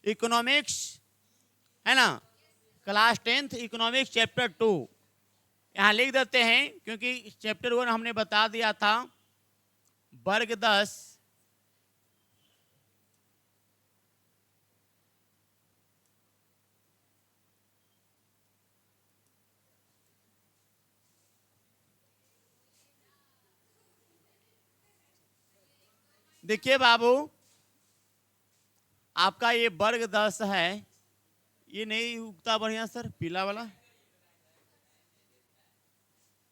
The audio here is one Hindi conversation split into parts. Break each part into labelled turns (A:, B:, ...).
A: इकोनॉमिक्स, है ना, क्लास 10th इकोनॉमिक्स चैप्टर 2 यहाँ लिख देते हैं, क्योंकि चैप्टर 1 हमने बता दिया था। वर्ग 10 देखिए बाबू, आपका ये वर्ग 10 है, ये नहीं उगता बढ़िया सर, पीला वाला,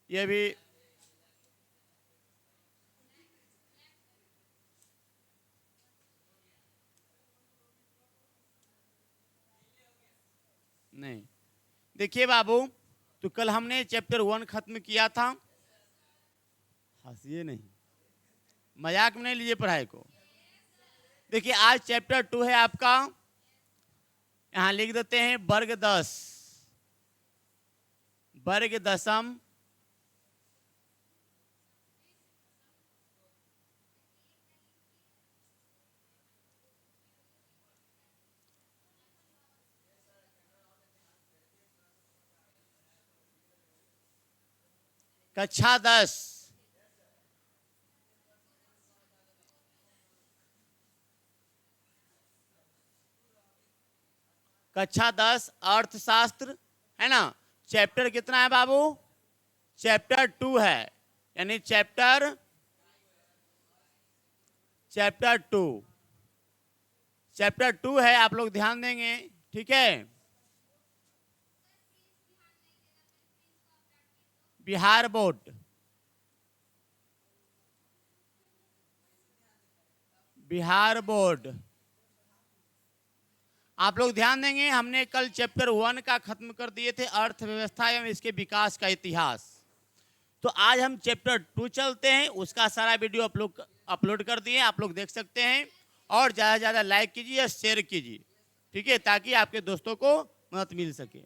A: ये भी नहीं। देखिए बाबू, तो कल हमने चैप्टर 1 खत्म किया था, हंसिए नहीं, मजाक में नहीं लीजिए पढ़ाई को। देखिए आज चैप्टर 2 है आपका, यहां लिख देते हैं वर्ग 10, वर्ग दशम कक्षा 10, कक्षा 10 अर्थशास्त्र, है ना। चैप्टर कितना है बाबू? चैप्टर 2 है, यानी चैप्टर 2, चैप्टर 2 है, आप लोग ध्यान देंगे, ठीक है। बिहार बोर्ड, बिहार बोर्ड, आप लोग ध्यान देंगे। हमने कल चैप्टर 1 का खत्म कर दिए थे, अर्थव्यवस्था एवं इसके विकास का इतिहास। तो आज हम चैप्टर 2 चलते हैं, उसका सारा वीडियो आप लोग अपलोड कर दिए, आप लोग देख सकते हैं। और ज़्यादा से ज़्यादा लाइक कीजिए या शेयर कीजिए, ठीक है, ताकि आपके दोस्तों को मदद मिल सके।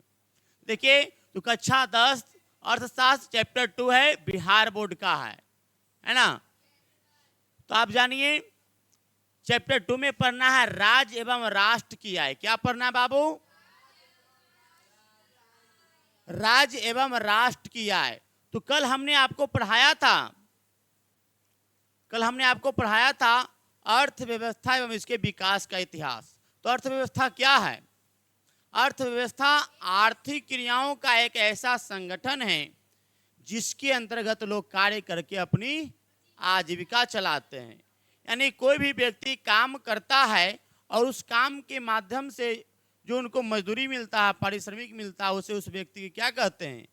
A: देखिए, तो कक्षा 10 अर्थशास्त्र चैप्टर 2 है, बिहार बोर्ड का है ना। तो आप जानिए, चैप्टर 2 में पढ़ना है राज्य एवं राष्ट्र की आय। क्या पढ़ना है बाबू? राज्य एवं राष्ट्र की आय। तो कल हमने आपको पढ़ाया था, अर्थव्यवस्था एवं इसके विकास का इतिहास। तो अर्थव्यवस्था क्या है? अर्थव्यवस्था आर्थिक क्रियाओं का एक ऐसा संगठन है जिसके अंतर्गत लोग कार्य करके अपनी आजीविका चलाते हैं। यानी कोई भी व्यक्ति काम करता है और उस काम के माध्यम से जो उनको मजदूरी मिलता है, पारिश्रमिक मिलता है, उसे उस व्यक्ति की क्या कहते हैं?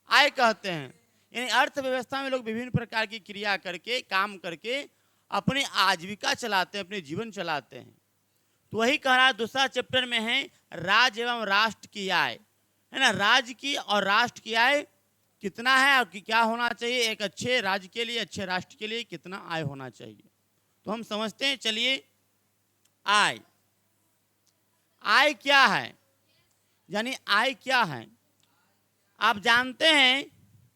A: आय कहते हैं। यानी अर्थव्यवस्था में लोग विभिन्न प्रकार की क्रिया करके, काम करके अपनी आजीविका चलाते हैं, अपने जीवन चलाते हैं। तो वही कह रहा है, दूसरा चैप्टर में है राज्य एवं राष्ट्र की आय, है ना। राज्य की और राष्ट्र की आय कितना है और क्या होना चाहिए, एक अच्छे राज्य के लिए, अच्छे राष्ट्र के लिए कितना आय होना चाहिए। तो हम समझते हैं, चलिए। आय, आय क्या है, यानी आय क्या है? आप जानते हैं,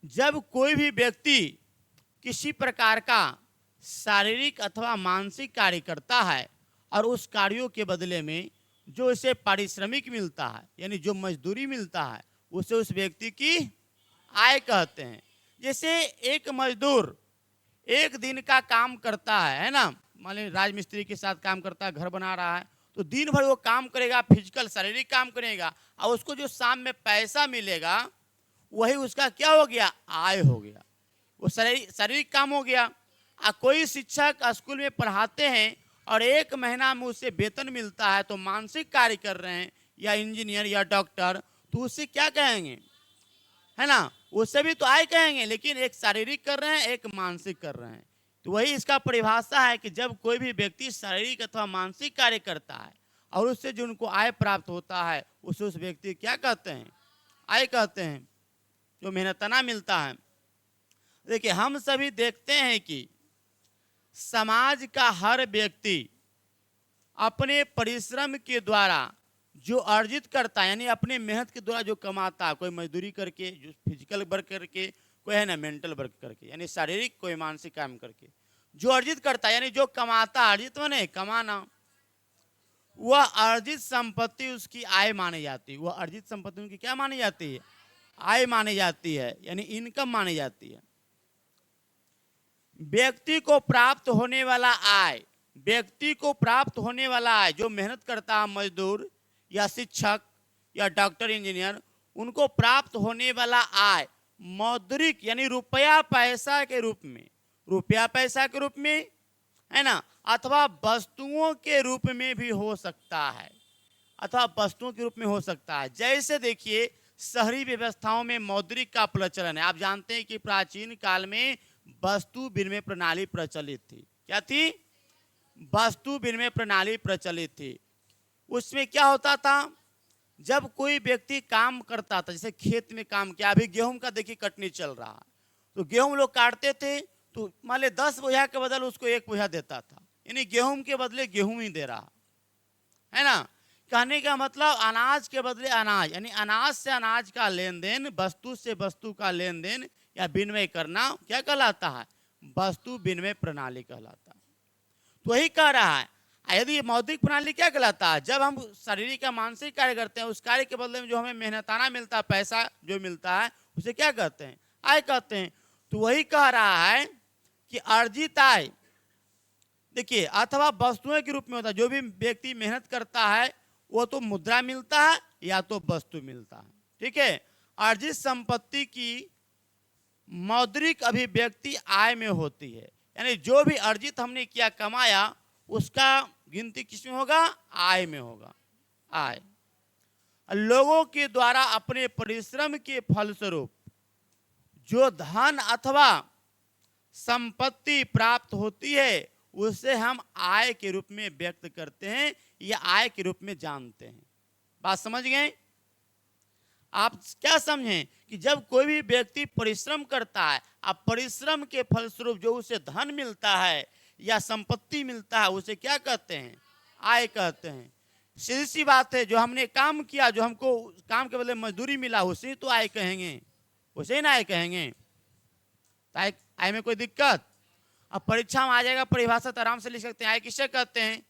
A: जब कोई भी व्यक्ति किसी प्रकार का शारीरिक अथवा मानसिक कार्य करता है और उस कार्यों के बदले में जो इसे पारिश्रमिक मिलता है, यानी जो मजदूरी मिलता है, उसे उस व्यक्ति की आय कहते हैं। जैसे एक मजदूर एक दिन का काम करता है ना, मान लीजिए राजमिस्त्री के साथ काम करता है, घर बना रहा है, तो दिन भर वो काम करेगा, फिजिकल शारीरिक काम करेगा, और उसको जो शाम में पैसा मिलेगा वही उसका क्या हो गया? आय हो गया। वो शारीरिक काम हो गया। कोई शिक्षक स्कूल में पढ़ाते हैं और एक महीना में उसे वेतन मिलता है, तो मानसिक कार्य कर रहे हैं, या इंजीनियर या डॉक्टर, तो उसे क्या कहेंगे, है ना, उससे भी तो आय कहेंगे, लेकिन एक शारीरिक कर रहे हैं, एक मानसिक कर रहे हैं। तो वही इसका परिभाषा है कि जब कोई भी व्यक्ति शारीरिक अथवा मानसिक कार्य करता है और उससे जो उनको आय प्राप्त होता है, उसे उस व्यक्ति क्या कहते हैं? आय कहते हैं, जो मेहनतना मिलता है। देखिए, हम सभी देखते हैं कि समाज का हर व्यक्ति अपने परिश्रम के द्वारा जो अर्जित करता है, यानी अपने मेहनत के द्वारा जो कमाता है, कोई मजदूरी करके, जो फिजिकल वर्क करके, कोई है ना मेंटल वर्क करके, यानी शारीरिक, कोई मानसिक काम करके जो अर्जित करता है, यानी जो कमाता, अर्जित माने कमाना, वह अर्जित संपत्ति उसकी आय मानी जाती है। वह अर्जित संपत्ति उनकी क्या मानी जाती है? आय मानी जाती है, यानी इनकम मानी जाती है। व्यक्ति को प्राप्त होने वाला आय, व्यक्ति को प्राप्त होने वाला आय, जो मेहनत करता है, मजदूर या शिक्षक या डॉक्टर इंजीनियर, उनको प्राप्त होने वाला आय मौद्रिक यानी रुपया पैसा के रूप में, रुपया पैसा के रूप में, है ना, अथवा वस्तुओं के रूप में भी हो सकता है, अथवा वस्तुओं के रूप में हो सकता है। जैसे देखिए शहरी व्यवस्थाओं में मौद्रिक का प्रचलन है। आप जानते हैं कि प्राचीन काल में वस्तु विनिमय प्रणाली प्रचलित थी। क्या थी? वस्तु विनिमय प्रणाली प्रचलित थी। उसमें क्या होता था, जब कोई व्यक्ति काम करता था, जैसे खेत में काम किया, अभी गेहूं का देखिए कटनी चल रहा है, तो गेहूं लोग काटते थे, तो मान ले 10 बोझा के बदले उसको 1 बोझा देता था, यानी गेहूं के बदले गेहूं ही दे रहा है ना। कहने का मतलब अनाज के बदले अनाज, यानी अनाज से अनाज का लेन देन, वस्तु से वस्तु का लेन देन या विनिमय करना क्या कहलाता है? वस्तु विनिमय प्रणाली कहलाता है। तो वही कह रहा है, यदि मौद्रिक प्रणाली क्या कहलाता है? जब हम शारीरिक या मानसिक कार्य करते हैं, उस कार्य के बदले में जो हमें मेहनताना मिलता है, पैसा जो मिलता है, उसे क्या कहते हैं? आय कहते हैं। तो वही कह रहा है कि अर्जित आय, देखिए, अथवा वस्तुओं के रूप में होता है। जो भी व्यक्ति मेहनत करता है वो तो मुद्रा मिलता है या तो वस्तु मिलता है, ठीक है। अर्जित संपत्ति की मौद्रिक अभिव्यक्ति आय में होती है, यानी जो भी अर्जित हमने किया, कमाया, उसका गिनती किस में होगा? आय में होगा। आय लोगों के द्वारा अपने परिश्रम के फलस्वरूप जो धन अथवा संपत्ति प्राप्त होती है, उसे हम आय के रूप में व्यक्त करते हैं या आय के रूप में जानते हैं। बात समझ गए? आप क्या समझें कि जब कोई भी व्यक्ति परिश्रम करता है, अब परिश्रम के फलस्वरूप जो उसे धन मिलता है या संपत्ति मिलता है, उसे क्या कहते हैं? आय कहते हैं। सीधी सी बात है, जो हमने काम किया, जो हमको काम के बदले मजदूरी मिला, उसे तो आय कहेंगे, उसे ना आय कहेंगे। आय में कोई दिक्कत? अब परीक्षा में आ जाएगा, परिभाषा तो आराम से लिख सकते हैं। आय किसे कहते हैं?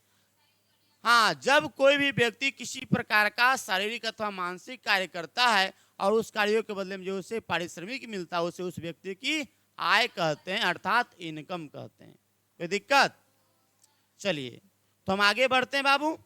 A: हाँ, जब कोई भी व्यक्ति किसी प्रकार का शारीरिक अथवा मानसिक कार्य करता है और उस कार्यों के बदले में जो उसे पारिश्रमिक मिलता है, उसे उस व्यक्ति की आय कहते हैं, अर्थात इनकम कहते हैं। कोई दिक्कत? चलिए तो हम आगे बढ़ते हैं बाबू।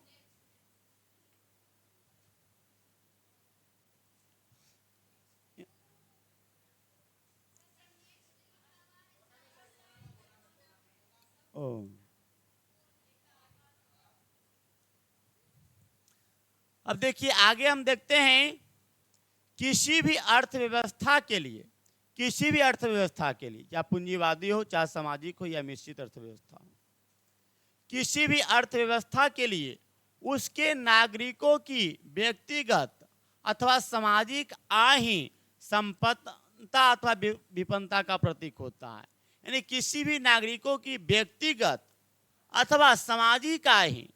A: अब देखिए आगे हम देखते हैं, किसी भी अर्थव्यवस्था के लिए, किसी भी अर्थव्यवस्था के लिए, चाहे पूंजीवादी हो, चाहे सामाजिक हो या मिश्रित अर्थव्यवस्था हो, किसी भी अर्थव्यवस्था के लिए उसके नागरिकों की व्यक्तिगत अथवा सामाजिक आय ही संपन्नता अथवा विपन्नता का प्रतीक होता है। यानी किसी भी नागरिकों की व्यक्तिगत अथवा सामाजिक आय ही,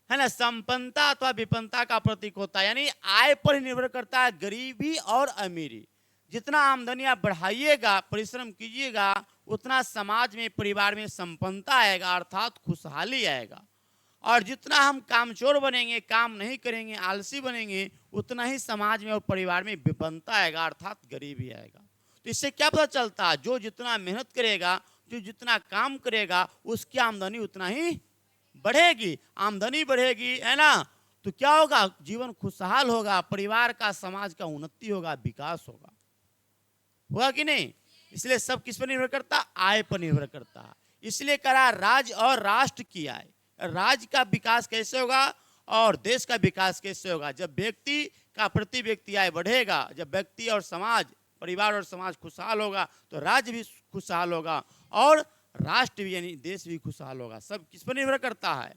A: है ना, संपन्नता अथवा विपन्नता का प्रतीक होता है। यानी आय पर ही निर्भर करता है गरीबी और अमीरी। जितना आमदनी आप बढ़ाइएगा, परिश्रम कीजिएगा, उतना समाज में, परिवार में संपन्नता आएगा, अर्थात खुशहाली आएगा। और जितना हम कामचोर बनेंगे, काम नहीं करेंगे, आलसी बनेंगे, उतना ही समाज में और परिवार में विपन्नता आएगा, अर्थात गरीबी आएगा। तो इससे क्या पता चलता है? जो जितना मेहनत करेगा, जो जितना काम करेगा, उसकी आमदनी उतना ही बढ़ेगी। आमदनी बढ़ेगी, है ना, तो क्या होगा? जीवन खुशहाल होगा, परिवार का, समाज का उन्नति होगा, विकास होगा। हुआ कि नहीं? इसलिए सब किस पर निर्भर करता? आय पर निर्भर करता है। इसलिए करा राज्य और राष्ट्र की आय। राज्य का विकास कैसे होगा और देश का विकास कैसे होगा? जब व्यक्ति का प्रति व्यक्ति आय बढ़ेगा, जब व्यक्ति और समाज, परिवार और समाज खुशहाल होगा, तो राज्य भी खुशहाल होगा और राष्ट्र भी, यानी देश भी खुशहाल होगा। सब किस पर निर्भर करता है?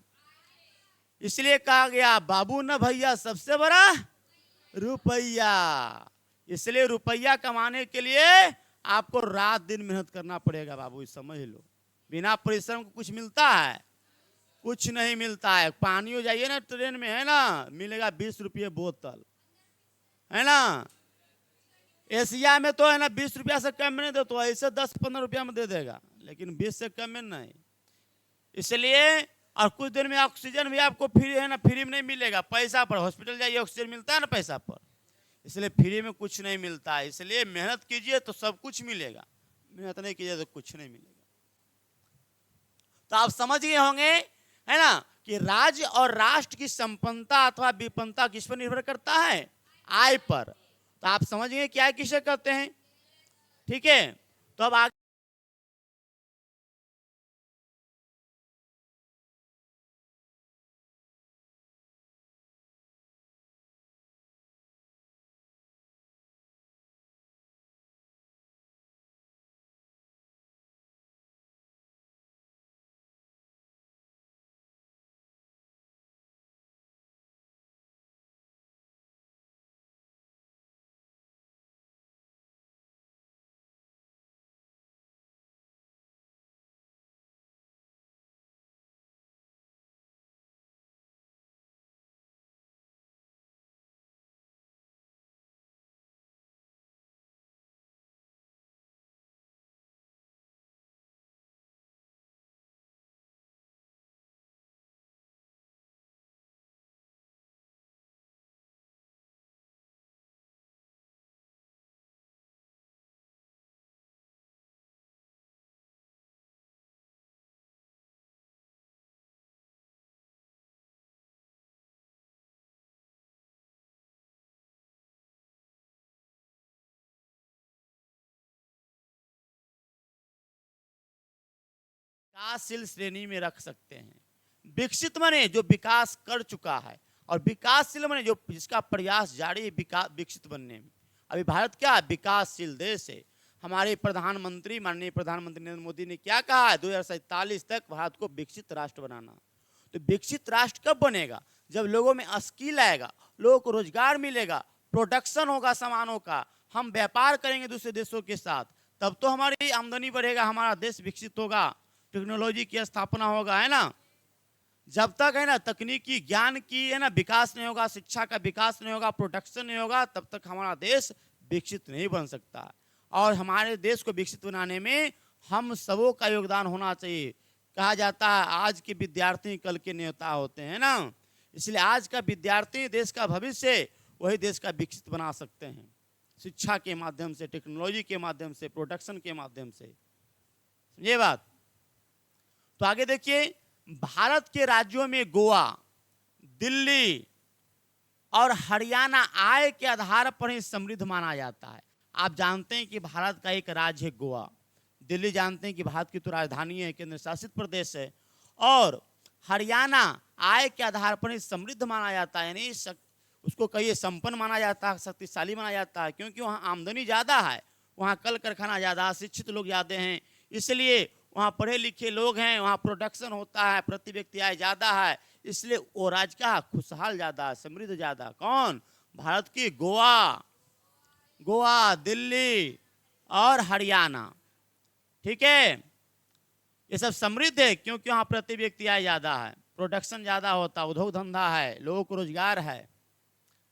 A: इसलिए कहा गया, बाबू न भैया सबसे बड़ा रुपया। इसलिए रुपया कमाने के लिए आपको रात दिन मेहनत करना पड़ेगा बाबू, समझ लो। बिना परिश्रम को कुछ मिलता है? कुछ नहीं मिलता है। पानी हो जाइए ना ट्रेन में, है ना, मिलेगा 20 रुपये बोतल, है ना। एशिया में तो है ना 20 रुपया से कम में नहीं दे, तो ऐसे 10-15 रुपया में दे देगा, लेकिन 20 से कम में नहीं। इसलिए और कुछ देर में ऑक्सीजन भी आपको फ्री है ना, फ्री में नहीं मिलेगा, पैसा पर। हॉस्पिटल जाइए ऑक्सीजन मिलता है ना पैसा पर, इसलिए फ्री में कुछ नहीं मिलता है। इसलिए मेहनत कीजिए तो सब कुछ मिलेगा, मेहनत नहीं कीजिए तो कुछ नहीं मिलेगा। तो आप समझ गए होंगे है ना कि राज्य और राष्ट्र की संपन्नता अथवा विपन्नता किस पर निर्भर करता है? आय पर। तो आप समझ गए क्या किसे कहते हैं? ठीक है, तो अब आगे विकासशील श्रेणी में रख सकते हैं। विकसित माने जो विकास कर चुका है, और विकासशील माने जो जिसका प्रयास जारी है विकसित बनने में। अभी भारत क्या विकासशील देश है। हमारे प्रधानमंत्री माननीय प्रधानमंत्री नरेंद्र मोदी ने क्या कहा है, 2047 तक भारत को विकसित राष्ट्र बनाना। तो विकसित राष्ट्र कब बनेगा? जब लोगों में स्किल आएगा, लोगों को रोजगार मिलेगा, प्रोडक्शन होगा सामानों का, हम व्यापार करेंगे दूसरे देशों के साथ, तब तो हमारी आमदनी बढ़ेगा, हमारा देश विकसित होगा, टेक्नोलॉजी की स्थापना होगा, है ना। जब तक है ना तकनीकी ज्ञान की है ना विकास नहीं होगा, शिक्षा का विकास नहीं होगा, प्रोडक्शन नहीं होगा, तब तक हमारा देश विकसित नहीं बन सकता। और हमारे देश को विकसित बनाने में हम सबों का योगदान होना चाहिए। कहा जाता है आज के विद्यार्थी कल के नेता होते हैं ना, इसलिए आज का विद्यार्थी देश का भविष्य, वही देश का विकसित बना सकते हैं, शिक्षा के माध्यम से, टेक्नोलॉजी के माध्यम से, प्रोडक्शन के माध्यम से। ये बात। तो आगे देखिए, भारत के राज्यों में गोवा, दिल्ली और हरियाणा आय के आधार पर ही समृद्ध माना जाता है। आप जानते हैं कि भारत का एक राज्य है गोवा, दिल्ली जानते हैं कि भारत की तो राजधानी है, केंद्र शासित प्रदेश है, और हरियाणा आय के आधार पर ही समृद्ध माना जाता है, यानी उसको कहिए संपन्न माना जाता है, शक्तिशाली माना जाता है, क्योंकि वहाँ आमदनी ज़्यादा है, वहाँ कल कारखाना ज़्यादा, शिक्षित लोग ज़्यादा हैं, इसलिए वहाँ पढ़े लिखे लोग हैं, वहाँ प्रोडक्शन होता है, प्रति व्यक्ति आय ज़्यादा है, इसलिए वो राज्य का खुशहाल ज़्यादा, समृद्ध ज़्यादा। कौन? भारत की गोवा, गोवा, दिल्ली और हरियाणा। ठीक है, ये सब समृद्ध है क्योंकि वहाँ प्रति व्यक्ति आय ज़्यादा है, प्रोडक्शन ज़्यादा होता है, उद्योग धंधा है, लोगों को रोजगार है।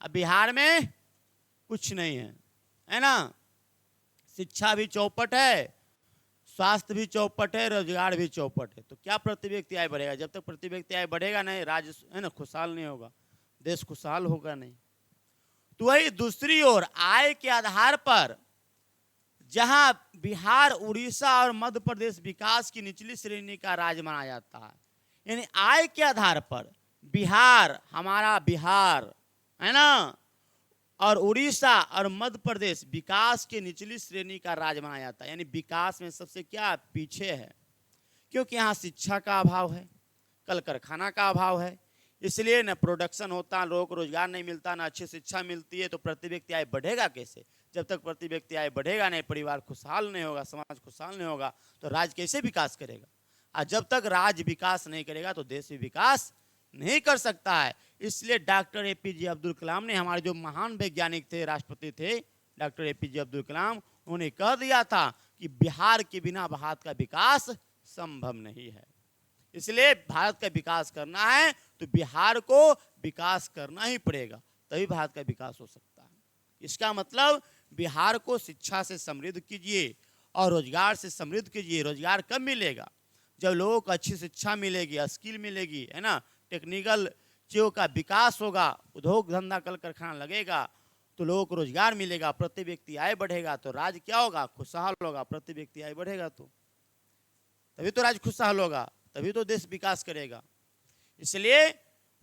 A: अब बिहार में कुछ नहीं है ना, शिक्षा भी चौपट है, स्वास्थ्य भी चौपट है, रोजगार भी चौपट है, तो क्या प्रति व्यक्ति आय बढ़ेगा? जब तक प्रति व्यक्ति आय बढ़ेगा नहीं, राज्य है ना खुशहाल नहीं होगा, देश खुशहाल होगा नहीं। तो वही दूसरी ओर आय के आधार पर जहां बिहार, उड़ीसा और मध्य प्रदेश विकास की निचली श्रेणी का राज्य माना जाता है, यानी आय के आधार पर बिहार, हमारा बिहार है ना, और उड़ीसा और मध्य प्रदेश विकास के निचली श्रेणी का राज्य माना जाता है, यानी विकास में सबसे क्या पीछे है, क्योंकि यहाँ शिक्षा का अभाव है, कल कारखाना का अभाव है, इसलिए न प्रोडक्शन होता, लोगों को रोजगार नहीं मिलता, ना अच्छी शिक्षा मिलती है, तो प्रति व्यक्ति आय बढ़ेगा कैसे? जब तक प्रति व्यक्ति आय बढ़ेगा नहीं, परिवार खुशहाल नहीं होगा, समाज खुशहाल नहीं होगा, तो राज्य कैसे विकास करेगा? और जब तक राज्य विकास नहीं करेगा तो देश भी विकास नहीं कर सकता है। इसलिए डॉक्टर एपीजे अब्दुल कलाम ने, हमारे जो महान वैज्ञानिक थे, राष्ट्रपति थे डॉक्टर एपीजे अब्दुल कलाम, उन्होंने कह दिया था कि बिहार के बिना भारत का विकास संभव नहीं है। इसलिए भारत का विकास करना है तो बिहार को विकास करना ही पड़ेगा, तभी भारत का विकास हो सकता है। इसका मतलब बिहार को शिक्षा से समृद्ध कीजिए और रोजगार से समृद्ध कीजिए। रोजगार कब मिलेगा? जब लोगों को अच्छी शिक्षा मिलेगी, स्किल मिलेगी, है ना, टेक्निकल चीज़ों का विकास होगा, उद्योग धंधा कल कारखाना लगेगा, तो लोगों को रोजगार मिलेगा, प्रति व्यक्ति आय बढ़ेगा, तो राज्य क्या होगा, खुशहाल होगा। प्रति व्यक्ति आय बढ़ेगा तो तभी तो राज्य खुशहाल होगा, तभी तो देश विकास करेगा। इसलिए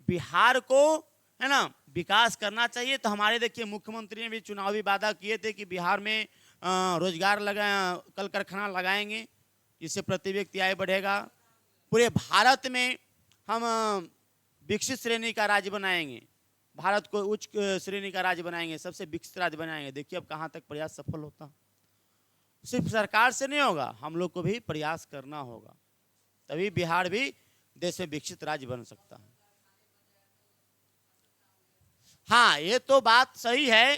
A: बिहार को, है ना, विकास करना चाहिए। तो हमारे देखिए मुख्यमंत्री ने भी चुनावी वादा किए थे कि बिहार में रोजगार कल कारखाना लगाएंगे, इससे प्रति व्यक्ति आय बढ़ेगा। पूरे भारत में हम विकसित श्रेणी का राज्य बनाएंगे, भारत को उच्च श्रेणी का राज्य बनाएंगे, सबसे विकसित राज्य बनाएंगे। देखिए अब कहाँ तक प्रयास सफल होता। सिर्फ सरकार से नहीं होगा, हम लोग को भी प्रयास करना होगा, तभी बिहार भी देश में विकसित राज्य बन सकता है। हाँ, ये तो बात सही है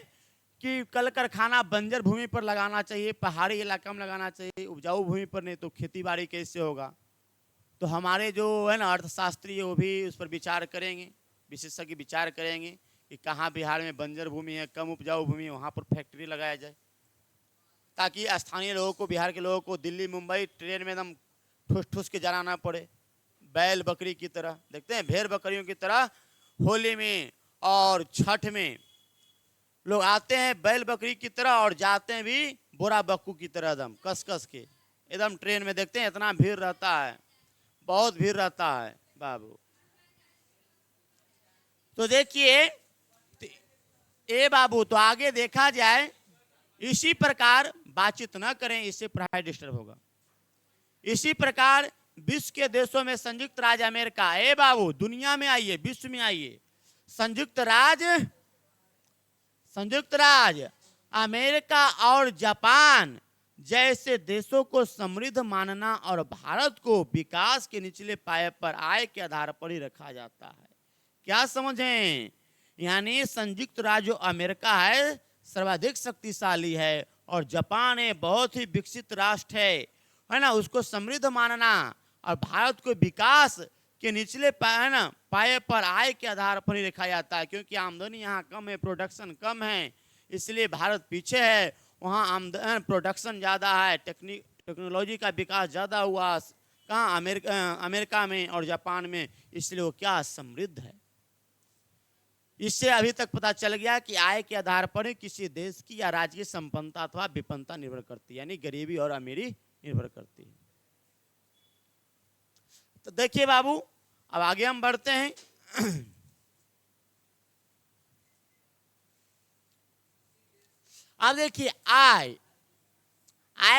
A: कि कल कारखाना बंजर भूमि पर लगाना चाहिए, पहाड़ी इलाका में लगाना चाहिए, उपजाऊ भूमि पर नहीं तो खेती बाड़ी कैसे होगा। तो हमारे जो है ना अर्थशास्त्री, वो भी उस पर विचार करेंगे, विशेषज्ञ विचार करेंगे कि कहाँ बिहार में बंजर भूमि है, कम उपजाऊ भूमि है, वहाँ पर फैक्ट्री लगाया जाए, ताकि स्थानीय लोगों को, बिहार के लोगों को दिल्ली मुंबई ट्रेन में एकदम ठूस ठूस के जाना ना पड़े। बैल बकरी की तरह, देखते हैं भेड़ बकरियों की तरह होली में और छठ में लोग आते हैं बैल बकरी की तरह और जाते हैं भी बोरा बक्कू की तरह, एकदम कस कस के एकदम ट्रेन में। देखते हैं इतना भीड़ रहता है, बहुत भीड़ रहता है बाबू। तो देखिए ए बाबू, तो आगे देखा जाए इसी प्रकार बातचीत न करें, इससे पढ़ाई डिस्टर्ब होगा। इसी प्रकार विश्व के देशों में संयुक्त राज्य अमेरिका, ए बाबू दुनिया में आइए, विश्व में आइए, संयुक्त राज्य अमेरिका और जापान जैसे देशों को समृद्ध मानना और भारत को विकास के निचले पाए पर आय के आधार पर ही रखा जाता है। क्या समझें? यानी संयुक्त राज्य अमेरिका है सर्वाधिक शक्तिशाली है और जापान है बहुत ही विकसित राष्ट्र है ना, उसको समृद्ध मानना और भारत को विकास के निचले पाए पर आय के आधार पर ही रखा जाता है। क्योंकि आमदनी यहाँ कम है, प्रोडक्शन कम है, इसलिए भारत पीछे है। वहाँ प्रोडक्शन ज़्यादा है, टेक्नोलॉजी का विकास ज़्यादा हुआ कहाँ, अमेरिका में और जापान में, इसलिए वो क्या समृद्ध है। इससे अभी तक पता चल गया कि आय के आधार पर किसी देश की या राज्य की संपन्नता अथवा विपन्नता निर्भर करती है, यानी गरीबी और अमीरी निर्भर करती है। तो देखिए बाबू, अब आगे हम बढ़ते हैं। अब देखिए आय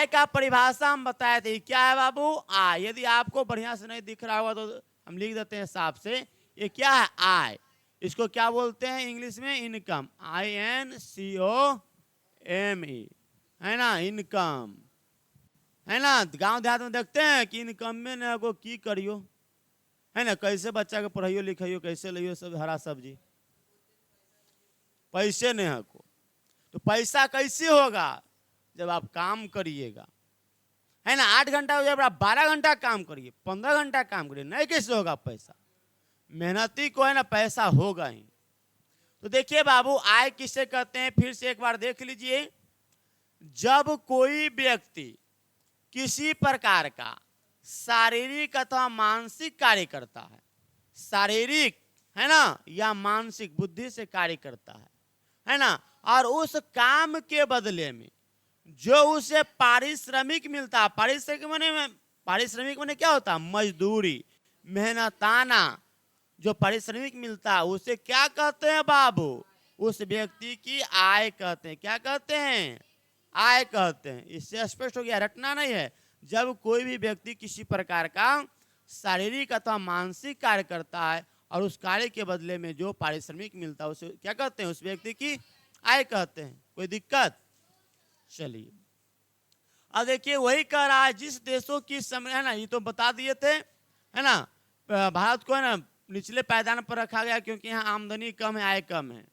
A: का परिभाषा हम बताए थे, क्या है बाबू? आय। यदि आपको बढ़िया से नहीं दिख रहा होगा तो हम लिख देते हैं साफ से, ये क्या है? आय। इसको क्या बोलते हैं इंग्लिश में? इनकम, INCOME, है ना, इनकम, है ना। गांव देहात में देखते हैं कि इनकम में ना को की करियो, है ना, कैसे बच्चा के पढ़ाइयो लिखाइयो, कैसे लियो सब हरा सब्जी, पैसे नहीं है को। तो पैसा कैसे होगा? जब आप काम करिएगा, है ना, 8 घंटा हो जाए, आप 12 घंटा काम करिए, 15 घंटा काम करिए, नहीं कैसे होगा पैसा? मेहनती को है ना पैसा होगा ही। तो देखिए बाबू, आय किसे कहते हैं फिर से एक बार देख लीजिए। जब कोई व्यक्ति किसी प्रकार का शारीरिक अथवा मानसिक कार्य करता है, शारीरिक है ना या मानसिक बुद्धि से कार्य करता है ना, और उस काम के बदले में जो उसे पारिश्रमिक मिलता है, पारिश्रमिक माने क्या होता है? मजदूरी, मेहनताना जो पारिश्रमिक मिलता है उसे क्या कहते हैं बाबू? उस व्यक्ति की आय कहते हैं। क्या कहते हैं? आय कहते हैं। इससे स्पष्ट हो गया, रटना नहीं है। जब कोई भी व्यक्ति किसी प्रकार का शारीरिक अथवा मानसिक कार्य करता है और उस कार्य के बदले में जो पारिश्रमिक मिलता है उसे क्या कहते हैं? उस व्यक्ति की आय कहते हैं। कोई दिक्कत? चलिए अब देखिए, वही कह रहा है जिस देशों की समय, है ना, ये तो बता दिए थे, है ना, भारत को है ना निचले पायदान पर रखा गया क्योंकि यहाँ आमदनी कम है, आय कम है।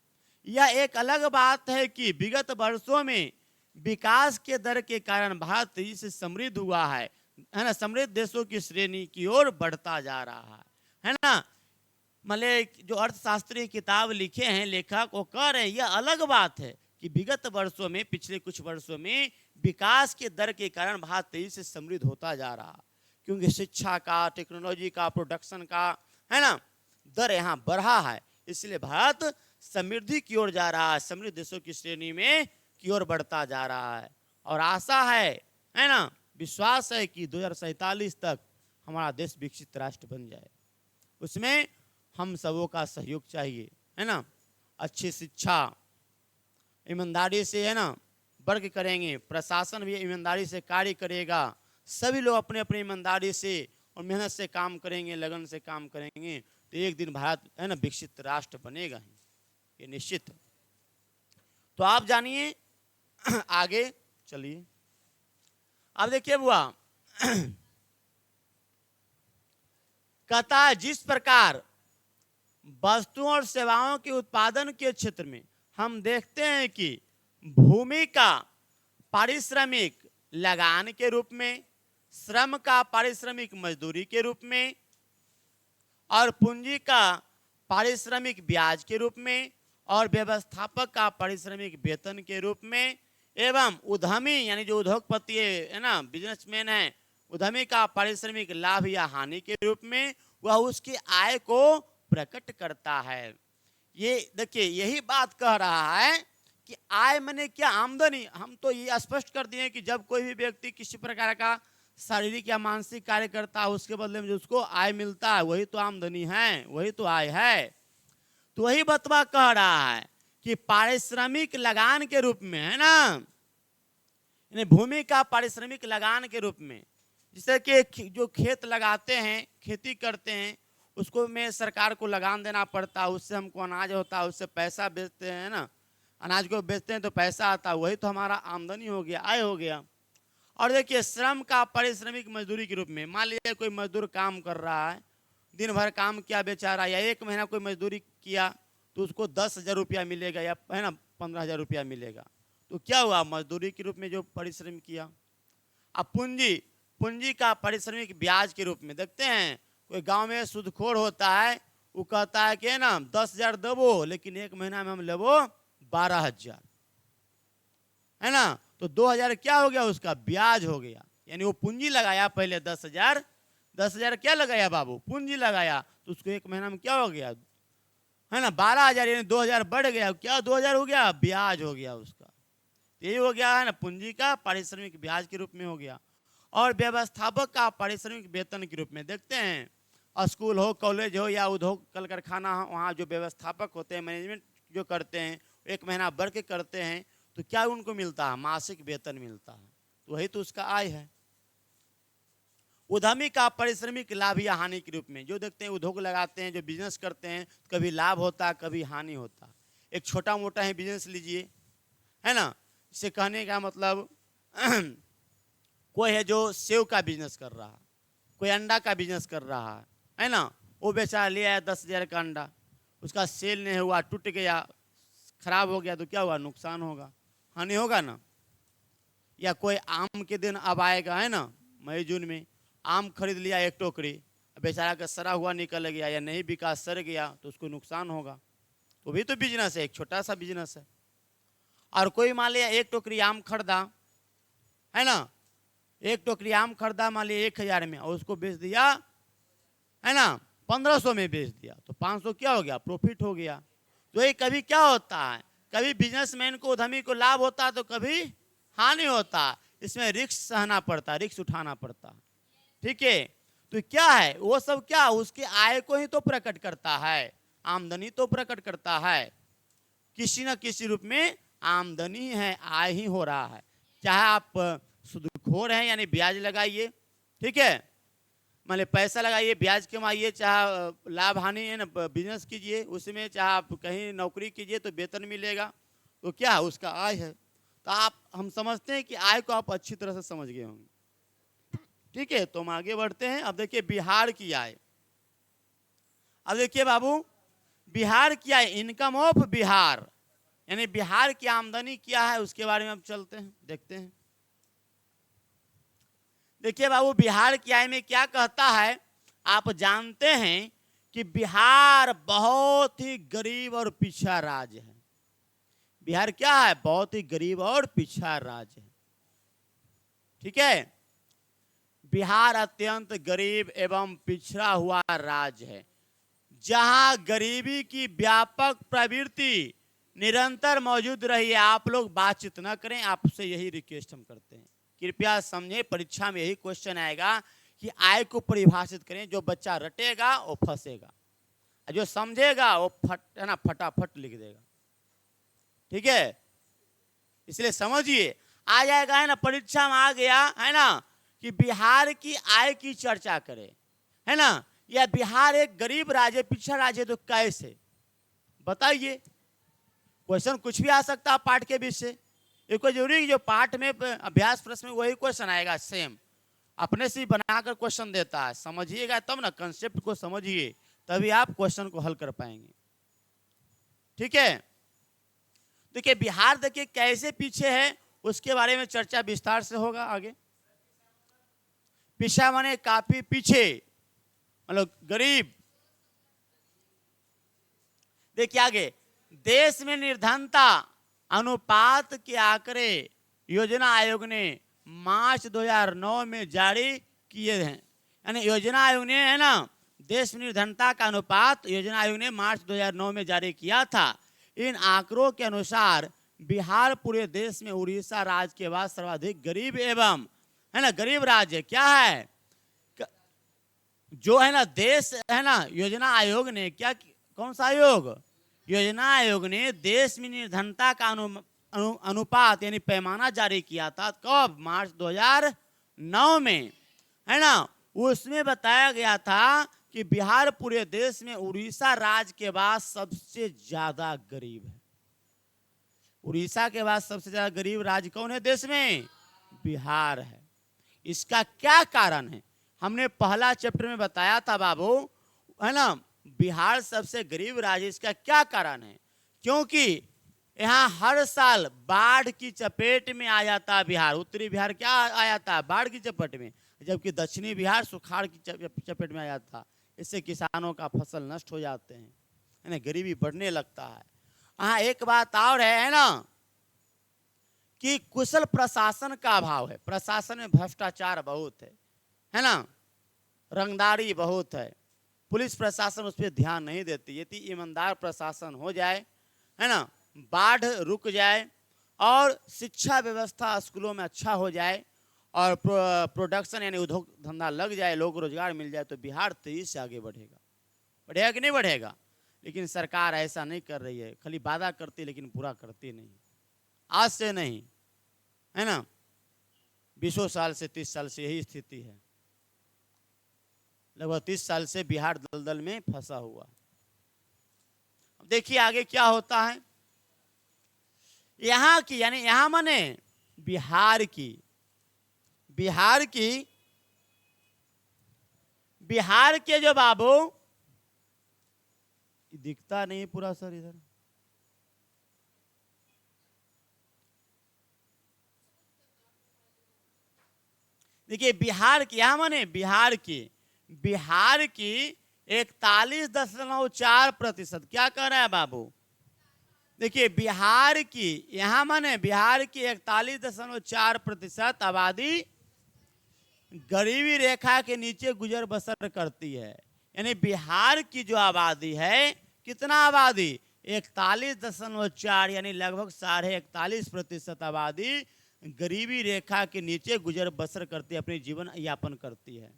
A: यह एक अलग बात है कि विगत वर्षों में विकास के दर के कारण भारत तेजी से समृद्ध हुआ है ना, समृद्ध देशों की श्रेणी की ओर बढ़ता जा रहा है ना। मतलब जो अर्थशास्त्री किताब लिखे हैं लेखक, वो कह रहे हैं यह अलग बात है कि विगत वर्षों में, पिछले कुछ वर्षों में विकास के दर के कारण भारत तेजी से समृद्ध होता जा रहा। क्योंकि शिक्षा का, टेक्नोलॉजी का, प्रोडक्शन का, है ना, दर यहाँ बढ़ा है, इसलिए भारत समृद्धि की ओर जा रहा है, समृद्ध देशों की श्रेणी में की ओर बढ़ता जा रहा है। और आशा है ना, विश्वास है कि 2047 तक हमारा देश विकसित राष्ट्र बन जाए। उसमें हम सबों का सहयोग चाहिए, है ना, अच्छी शिक्षा, ईमानदारी से, है ना, वर्क करेंगे, प्रशासन भी ईमानदारी से कार्य करेगा, सभी लोग अपने अपने ईमानदारी से और मेहनत से काम करेंगे, लगन से काम करेंगे, तो एक दिन भारत, है ना, विकसित राष्ट्र बनेगा ही, ये निश्चित है। तो आप जानिए, आगे चलिए। अब देखिए बुआ, कहता है जिस प्रकार वस्तुओं और सेवाओं के उत्पादन के क्षेत्र में हम देखते हैं कि भूमि का पारिश्रमिक लगान के रूप में, श्रम का पारिश्रमिक मजदूरी के रूप में, और पूंजी का पारिश्रमिक ब्याज के रूप में, और व्यवस्थापक का पारिश्रमिक वेतन के रूप में, एवं उद्यमी यानी जो उद्योगपति है ना, बिजनेसमैन है, उद्यमी का पारिश्रमिक लाभ या हानि के रूप में वह उसकी आय को प्रकट करता है। ये देखिए, यही बात कह रहा है कि आय माने क्या, आमदनी। हम तो ये स्पष्ट कर दिए कि जब कोई भी व्यक्ति किसी प्रकार का शारीरिक या मानसिक कार्य करता है, उसके बदले में जो उसको आय मिलता है, वही तो आमदनी है, वही तो आय है। तो वही बतवा कह रहा है कि पारिश्रमिक लगान के रूप में, है ना, भूमि का पारिश्रमिक लगान के रूप में, जैसे कि जो खेत लगाते हैं, खेती करते हैं, उसको में सरकार को लगान देना पड़ता है, उससे हमको अनाज होता है, उससे पैसा बेचते हैं ना, अनाज को बेचते हैं तो पैसा आता है, वही तो हमारा आमदनी हो गया, आय हो गया। और देखिए, श्रम का पारिश्रमिक मजदूरी के रूप में, मान लीजिए कोई मजदूर काम कर रहा है, दिन भर काम किया बेचारा, या एक महीना कोई मजदूरी किया तो उसको 10,000 रुपया मिलेगा, या है ना 15,000 रुपया मिलेगा। तो क्या हुआ, मजदूरी के रूप में जो परिश्रम किया। अब पूंजी का पारिश्रमिक ब्याज के रूप में देखते हैं, कोई गांव में सूदखोर होता है, वो कहता है कि ना 10,000 देवो, लेकिन एक महीना में हम लेवो 12,000, है ना, तो 2,000 क्या हो गया, उसका ब्याज हो गया। यानी वो पूंजी लगाया पहले 10,000 क्या लगाया बाबू, पूंजी लगाया, तो उसको एक महीना में क्या हो गया, है ना 12,000, यानी 2,000 बढ़ गया, क्या 2,000 हो गया, ब्याज हो गया उसका। यही हो गया, है ना, पूंजी का पारिश्रमिक ब्याज के रूप में हो गया। और व्यवस्थापक का पारिश्रमिक वेतन के रूप में देखते हैं, स्कूल हो, कॉलेज हो, या उद्योग कल कारखाना हो, वहाँ जो व्यवस्थापक होते हैं, मैनेजमेंट जो करते हैं, एक महीना वर्क करते हैं, तो क्या उनको मिलता है, मासिक वेतन मिलता है, तो वही तो उसका आय है। उद्यमी का पारिश्रमिक लाभ या हानि के रूप में, जो देखते हैं उद्योग लगाते हैं, जो बिजनेस करते हैं, कभी लाभ होता है, कभी हानि होता है। एक छोटा मोटा ही बिजनेस लीजिए, है ना, इसे कहने का मतलब कोई है जो सेव का बिजनेस कर रहा है, कोई अंडा का बिजनेस कर रहा है ना, वो बेचारा ले आया 10,000 का अंडा, उसका सेल नहीं हुआ, टूट गया, खराब हो गया, तो क्या हुआ, नुकसान होगा, हानि होगा ना। या कोई आम के दिन अब आएगा, है ना, मई जून में, आम खरीद लिया एक टोकरी, बेचारा का सड़ा हुआ निकल गया या नहीं बिका, सड़ गया, तो उसको नुकसान होगा। तो भी तो बिजनेस है, एक छोटा सा बिजनेस है। और कोई मान लिया एक टोकरी आम खरीदा, है ना, एक टोकरी आम खरीदा मान लिया 1,000 में, और उसको बेच दिया, है ना 1,500 में बेच दिया, तो 500 क्या हो गया, प्रॉफिट हो गया। तो ये कभी क्या होता है, कभी बिजनेसमैन को, उद्यमी को लाभ होता है, तो कभी हानि होता है। इसमें रिस्क सहना पड़ता है, रिस्क उठाना पड़ता है, ठीक है। तो क्या है वो सब, क्या उसकी आय को ही तो प्रकट करता है, आमदनी तो प्रकट करता है, किसी न किसी रूप में आमदनी है, आय ही हो रहा है। चाहे आप सूदखोर हैं, यानी ब्याज लगाइए, ठीक है, मान पैसा लगाइए, ब्याज कमाइए, चाहे लाभ हानि है ना बिजनेस कीजिए उसमें, चाहे आप कहीं नौकरी कीजिए तो वेतन मिलेगा, तो क्या उसका आय है। तो आप, हम समझते हैं कि आय को आप अच्छी तरह से समझ गए होंगे, ठीक है। तो हम आगे बढ़ते हैं। अब देखिए बिहार की आय, अब देखिए बाबू, बिहार की आय, इनकम ऑफ बिहार, यानी बिहार की आमदनी क्या है, उसके बारे में अब चलते हैं, देखते हैं। देखिए बाबू, बिहार की आय में क्या कहता है, आप जानते हैं कि बिहार बहुत ही गरीब और पिछड़ा राज्य है। बिहार क्या है, बहुत ही गरीब और पिछड़ा राज्य है, ठीक है। बिहार अत्यंत गरीब एवं पिछड़ा हुआ राज्य है, जहां गरीबी की व्यापक प्रवृत्ति निरंतर मौजूद रही है। आप लोग बातचीत न करें, आपसे यही रिक्वेस्ट हम करते हैं, कृपया समझें। परीक्षा में यही क्वेश्चन आएगा कि आय को परिभाषित करें। जो बच्चा रटेगा वो फंसेगा, जो समझेगा वो फटाफट लिख देगा। ठीक है, इसलिए समझिए। आ जाएगा है ना, परीक्षा में आ गया है ना कि बिहार की आय की चर्चा करें, है ना, या बिहार एक गरीब राज्य, पिछड़ा राज्य, तो कैसे बताइए। क्वेश्चन कुछ भी आ सकता है पाठ के विषय से। ये कोई जरूरी है जो पाठ में अभ्यास प्रश्न में वही क्वेश्चन आएगा, सेम अपने से ही बनाकर क्वेश्चन देता है। समझिएगा तब ना, कंसेप्ट को समझिए तभी आप क्वेश्चन को हल कर पाएंगे। ठीक है, देखिए बिहार देखिए कैसे पीछे है, उसके बारे में चर्चा विस्तार से होगा आगे। पिछड़ा माने काफी पीछे, मतलब गरीब। देखिए आगे, देश में निर्धनता अनुपात के आंकड़े योजना आयोग ने मार्च 2009 में जारी किए हैं। यानी योजना आयोग ने, है ना, देश में निर्धनता का अनुपात योजना आयोग ने मार्च 2009 में जारी किया था। इन आंकड़ों के अनुसार बिहार पूरे देश में उड़ीसा राज्य के बाद सर्वाधिक गरीब एवं, है ना, गरीब राज्य क्या है। जो है ना देश, है ना, योजना आयोग ने क्या, कौन सा आयोग, योजना आयोग ने देश में निर्धनता का अनुपात यानी पैमाना जारी किया था। कब, मार्च 2009 में, है ना। उसमें बताया गया था कि बिहार पूरे देश में उड़ीसा राज्य के बाद सबसे ज्यादा गरीब है। उड़ीसा के बाद सबसे ज्यादा गरीब राज्य कौन है देश में, बिहार है। इसका क्या कारण है, हमने पहला चैप्टर में बताया था बाबू, है ना, बिहार सबसे गरीब राज्य। इसका क्या कारण है, क्योंकि यहाँ हर साल बाढ़ की चपेट में आ जाता है बिहार। उत्तरी बिहार क्या आ जाता है, बाढ़ की चपेट में, जबकि दक्षिणी बिहार सुखाड़ की चपेट में आ जाता है। इससे किसानों का फसल नष्ट हो जाते हैं, है ना, गरीबी बढ़ने लगता है। हाँ, एक बात और है ना, कि कुशल प्रशासन का अभाव है। प्रशासन में भ्रष्टाचार बहुत है ना, रंगदारी बहुत है। पुलिस प्रशासन उस पर ध्यान नहीं देती। यदि ईमानदार प्रशासन हो जाए, है ना, बाढ़ रुक जाए और शिक्षा व्यवस्था स्कूलों में अच्छा हो जाए और प्रोडक्शन यानी उद्योग धंधा लग जाए, लोग रोजगार मिल जाए, तो बिहार तेजी से आगे बढ़ेगा। बढ़ेगा कि नहीं बढ़ेगा। लेकिन सरकार ऐसा नहीं कर रही है, खाली वादा करती लेकिन पूरा करती नहीं। आज से नहीं, है ना, 20 साल से 30 साल से यही स्थिति है। लगभग 30 साल से बिहार दलदल में फंसा हुआ। अब देखिए आगे क्या होता है। यहाँ की, यानी यहाँ माने बिहार की, बिहार के जो बाबू, दिखता नहीं पूरा सर इधर, देखिए बिहार की, यहाँ माने बिहार की 41.4%। क्या कर रहा है बाबू, देखिए बिहार की, यहाँ माने बिहार की 41.4% आबादी गरीबी रेखा के नीचे गुजर बसर करती है। यानी बिहार की जो आबादी है, कितना आबादी, 41.4, यानी लगभग 41.5% आबादी गरीबी रेखा के नीचे गुजर बसर करती है, अपनी जीवन यापन करती है।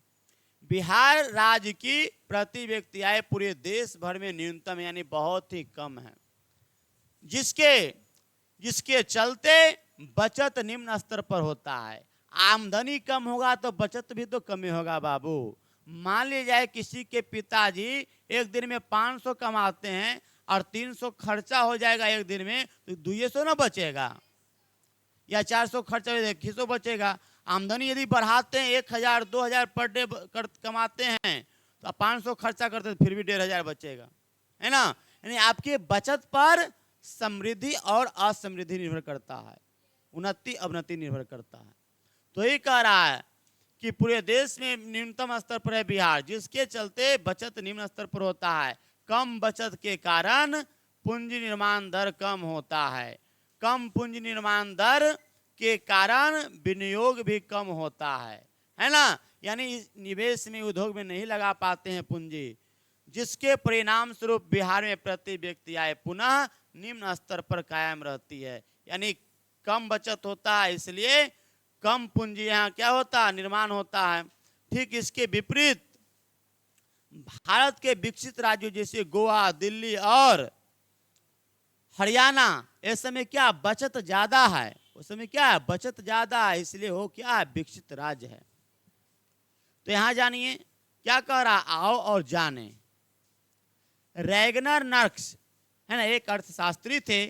A: बिहार राज्य की प्रति व्यक्ति आय पूरे देश भर में न्यूनतम यानी बहुत ही कम है, जिसके चलते बचत निम्न स्तर पर होता है। आमदनी कम होगा तो बचत भी तो कम ही होगा बाबू। मान लीजिए जाए किसी के पिताजी एक दिन में 500 कमाते हैं और 300 खर्चा हो जाएगा एक दिन में, तो 200 ना बचेगा, या 400 खर्चा हो जाएगा, 100 बचेगा। आमदनी यदि बढ़ाते हैं 1000 2000 पर डे कमाते हैं, तो 500 खर्चा करते हैं, फिर भी 1500 बचेगा, है ना। यानी आपकी बचत पर समृद्धि और असमृद्धि निर्भर करता है, उन्नति अवनति निर्भर करता है। तो ये कह रहा है कि पूरे देश में न्यूनतम स्तर पर है बिहार, जिसके चलते बचत निम्न स्तर पर होता है। कम बचत के कारण पूंजी निर्माण दर कम होता है। कम पूंजी निर्माण दर के कारण विनियोग भी कम होता है ना। यानी इस निवेश में, उद्योग में नहीं लगा पाते हैं पूंजी, जिसके परिणाम स्वरूप बिहार में प्रति व्यक्ति आय पुनः निम्न स्तर पर कायम रहती है। यानी कम बचत होता है, इसलिए कम पूंजी यहाँ क्या होता है, निर्माण होता है। ठीक इसके विपरीत भारत के विकसित राज्यों जैसे गोवा, दिल्ली और हरियाणा, इस समय क्या बचत ज्यादा है, उस समय क्या है, बचत ज्यादा है, इसलिए वो क्या है, विकसित राज्य है। तो यहां जानिए क्या कह रहा, आओ और जाने। रैगनर नर्क्स है ना, एक अर्थशास्त्री थे,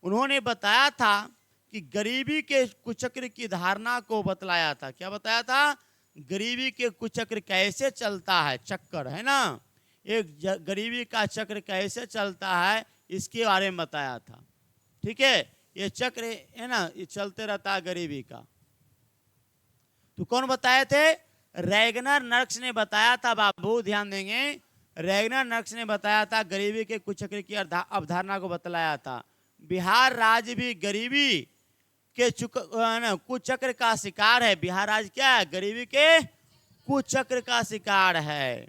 A: उन्होंने बताया था कि गरीबी के कुचक्र की धारणा को बतलाया था। क्या बताया था, गरीबी के कुचक्र कैसे चलता है, चक्कर है ना, एक गरीबी का चक्र कैसे चलता है, इसके बारे में बताया था। ठीक है, ये चक्र है ना, ये चलते रहता है गरीबी का। तो कौन बताए थे, रैगनर नर्क्स ने बताया था। बाबू ध्यान देंगे, रैगनर नर्क्स ने बताया था, गरीबी के कुचक्र की अवधारणा को बतलाया था। बिहार राज्य भी गरीबी के कुचक्र का शिकार है। बिहार राज्य क्या है, गरीबी के कुचक्र का शिकार है,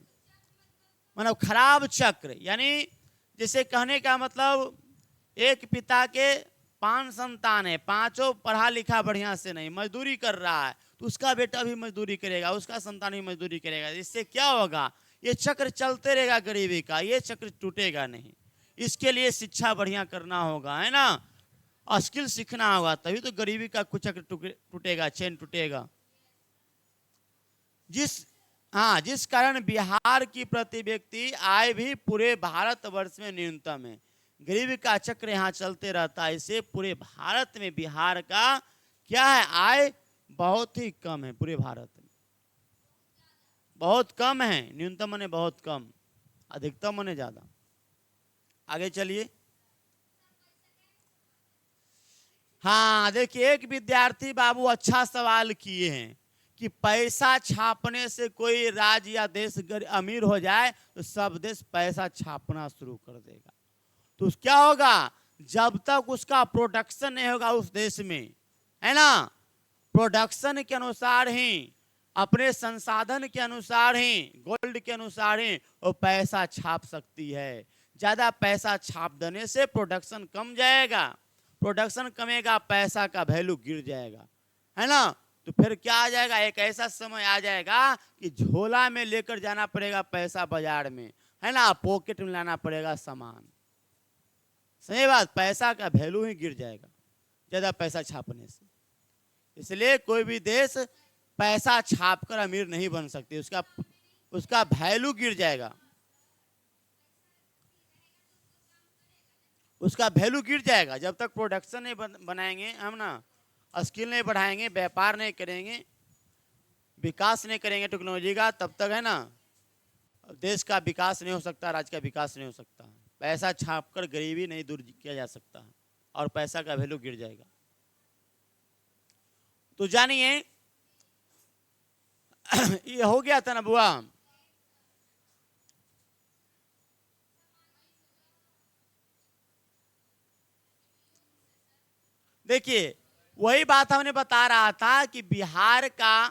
A: मतलब खराब चक्र। यानी जैसे कहने का मतलब, एक पिता के 5 संतान है, पांचों पढ़ा लिखा बढ़िया से नहीं, मजदूरी कर रहा है, तो उसका बेटा भी मजदूरी करेगा, उसका संतान भी मजदूरी करेगा। इससे क्या होगा, ये चक्र चलते रहेगा गरीबी का, ये चक्र टूटेगा नहीं। इसके लिए शिक्षा बढ़िया करना होगा, है ना, स्किल सीखना होगा, तभी तो गरीबी का कुचक्र टूटेगा, चेन टूटेगा। जिस कारण बिहार की प्रति व्यक्ति आय भी पूरे भारतवर्ष में न्यूनतम है। गरीबी का चक्र यहाँ चलते रहता है, इससे पूरे भारत में बिहार का क्या है, आय बहुत ही कम है, पूरे भारत में बहुत कम है। न्यूनतम माने बहुत कम, अधिकतम माने ज्यादा। आगे चलिए। हाँ देखिए, एक विद्यार्थी बाबू अच्छा सवाल किए हैं कि पैसा छापने से कोई राज्य या देश अमीर हो जाए तो सब देश पैसा छापना शुरू कर देगा। तो क्या होगा, जब तक उसका प्रोडक्शन नहीं होगा उस देश में, है ना, प्रोडक्शन के अनुसार ही, अपने संसाधन के अनुसार ही, गोल्ड के अनुसार ही वो पैसा छाप सकती है। ज्यादा पैसा छाप देने से प्रोडक्शन कम जाएगा, प्रोडक्शन कमेगा, पैसा का वैल्यू गिर जाएगा, है ना। तो फिर क्या आ जाएगा, एक ऐसा समय आ जाएगा कि झोला में लेकर जाना पड़ेगा पैसा बाजार में, है ना, पॉकेट में लाना पड़ेगा सामान। सही बात, पैसा का वैल्यू ही गिर जाएगा ज्यादा पैसा छापने से। इसलिए कोई भी देश पैसा छापकर अमीर नहीं बन सकती, उसका वैल्यू गिर जाएगा, उसका वैल्यू गिर जाएगा। जब तक प्रोडक्शन नहीं बनाएंगे हम ना, स्किल नहीं बढ़ाएंगे, व्यापार नहीं करेंगे, विकास नहीं करेंगे टेक्नोलॉजी का, तब तक है ना देश का विकास नहीं हो सकता, राज्य का विकास नहीं हो सकता। पैसा छापकर गरीबी नहीं दूर किया जा सकता है और पैसा का वैल्यू गिर जाएगा। तो जानिए ये हो गया था ना बुआ। देखिए वही बात हमने बता रहा था कि बिहार का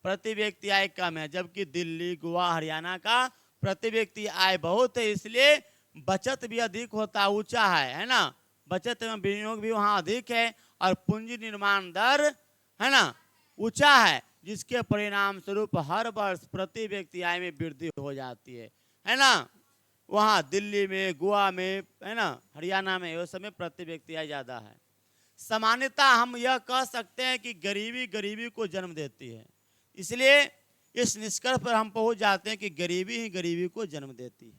A: प्रति व्यक्ति आय कम है, जबकि दिल्ली, गोवा, हरियाणा का प्रति व्यक्ति आय बहुत है, इसलिए बचत भी अधिक होता, ऊंचा है ना, बचत एवं विनियोग भी वहां अधिक है और पूंजी निर्माण दर है ना ऊंचा है, जिसके परिणाम स्वरूप हर वर्ष प्रति व्यक्ति आय में वृद्धि हो जाती है ना। वहाँ दिल्ली में, गोवा में, है ना, हरियाणा में उस समय प्रति व्यक्ति आय ज्यादा है। सामान्यतः हम यह कह सकते हैं कि गरीबी गरीबी को जन्म देती है, इसलिए इस निष्कर्ष पर हम पहुंच जाते हैं कि गरीबी ही गरीबी को जन्म देती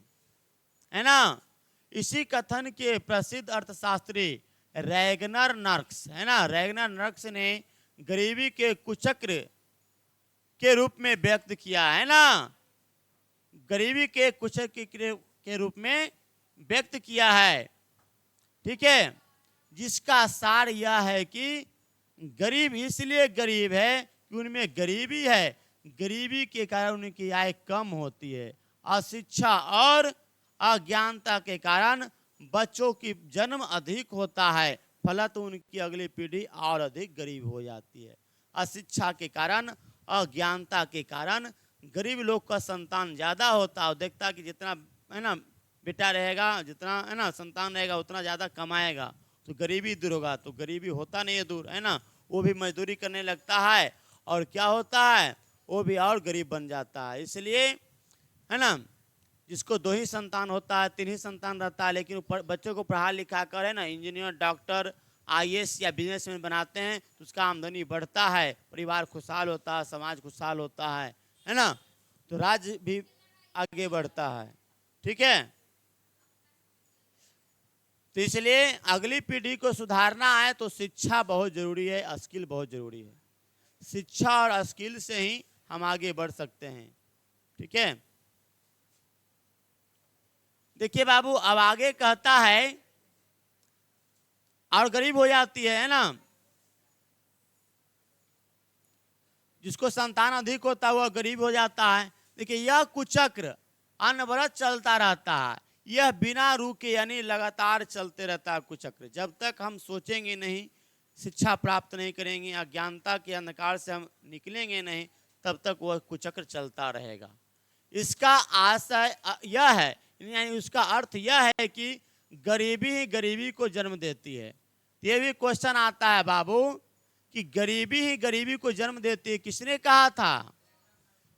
A: है ना। इसी कथन के प्रसिद्ध अर्थशास्त्री रैगनर नर्क्स, है ना, रैगनर नर्क्स ने गरीबी के कुचक्र के रूप में व्यक्त किया, है ना, गरीबी के कुचक्र के रूप में व्यक्त किया है। ठीक है, जिसका सार यह है कि गरीब इसलिए गरीब है कि उनमें गरीबी है, गरीबी के कारण उनकी आय कम होती है। अशिक्षा और अज्ञानता के कारण बच्चों की जन्म अधिक होता है, फलत उनकी अगली पीढ़ी और अधिक गरीब हो जाती है। अशिक्षा के कारण अज्ञानता के कारण गरीब लोग का संतान ज़्यादा होता है। देखता कि जितना है ना बेटा रहेगा, जितना है ना संतान रहेगा, उतना ज़्यादा कमाएगा, तो गरीबी दूर होगा। तो गरीबी होता नहीं है दूर, है ना, वो भी मजदूरी करने लगता है और क्या होता है, वो भी और गरीब बन जाता है। इसलिए है ना, जिसको 2 ही संतान होता है, 3 ही संतान रहता है, लेकिन बच्चों को पढ़ा लिखा कर है ना इंजीनियर, डॉक्टर, IAS या बिजनेसमैन बनाते हैं, तो उसका आमदनी बढ़ता है, परिवार खुशहाल होता है, समाज खुशहाल होता है ना, तो राज्य भी आगे बढ़ता है। ठीक है, तो इसलिए अगली पीढ़ी को सुधारना है तो शिक्षा बहुत जरूरी है, स्किल बहुत जरूरी है। शिक्षा और स्किल से ही हम आगे बढ़ सकते हैं। ठीक है, देखिए बाबू, अब आगे कहता है और गरीब हो जाती है ना, जिसको संतान अधिक होता है वह गरीब हो जाता है। देखिए, यह कुचक्र अनवरत चलता रहता है, यह बिना रुके यानी लगातार चलते रहता है कुचक्र। जब तक हम सोचेंगे नहीं, शिक्षा प्राप्त नहीं करेंगे, अज्ञानता के अंधकार से हम निकलेंगे नहीं, तब तक वह कुचक्र चलता रहेगा। इसका आशय यह है, यानी उसका अर्थ यह है कि गरीबी ही गरीबी को जन्म देती है। ये भी क्वेश्चन आता है बाबू कि गरीबी ही गरीबी को जन्म देती है, किसने कहा था?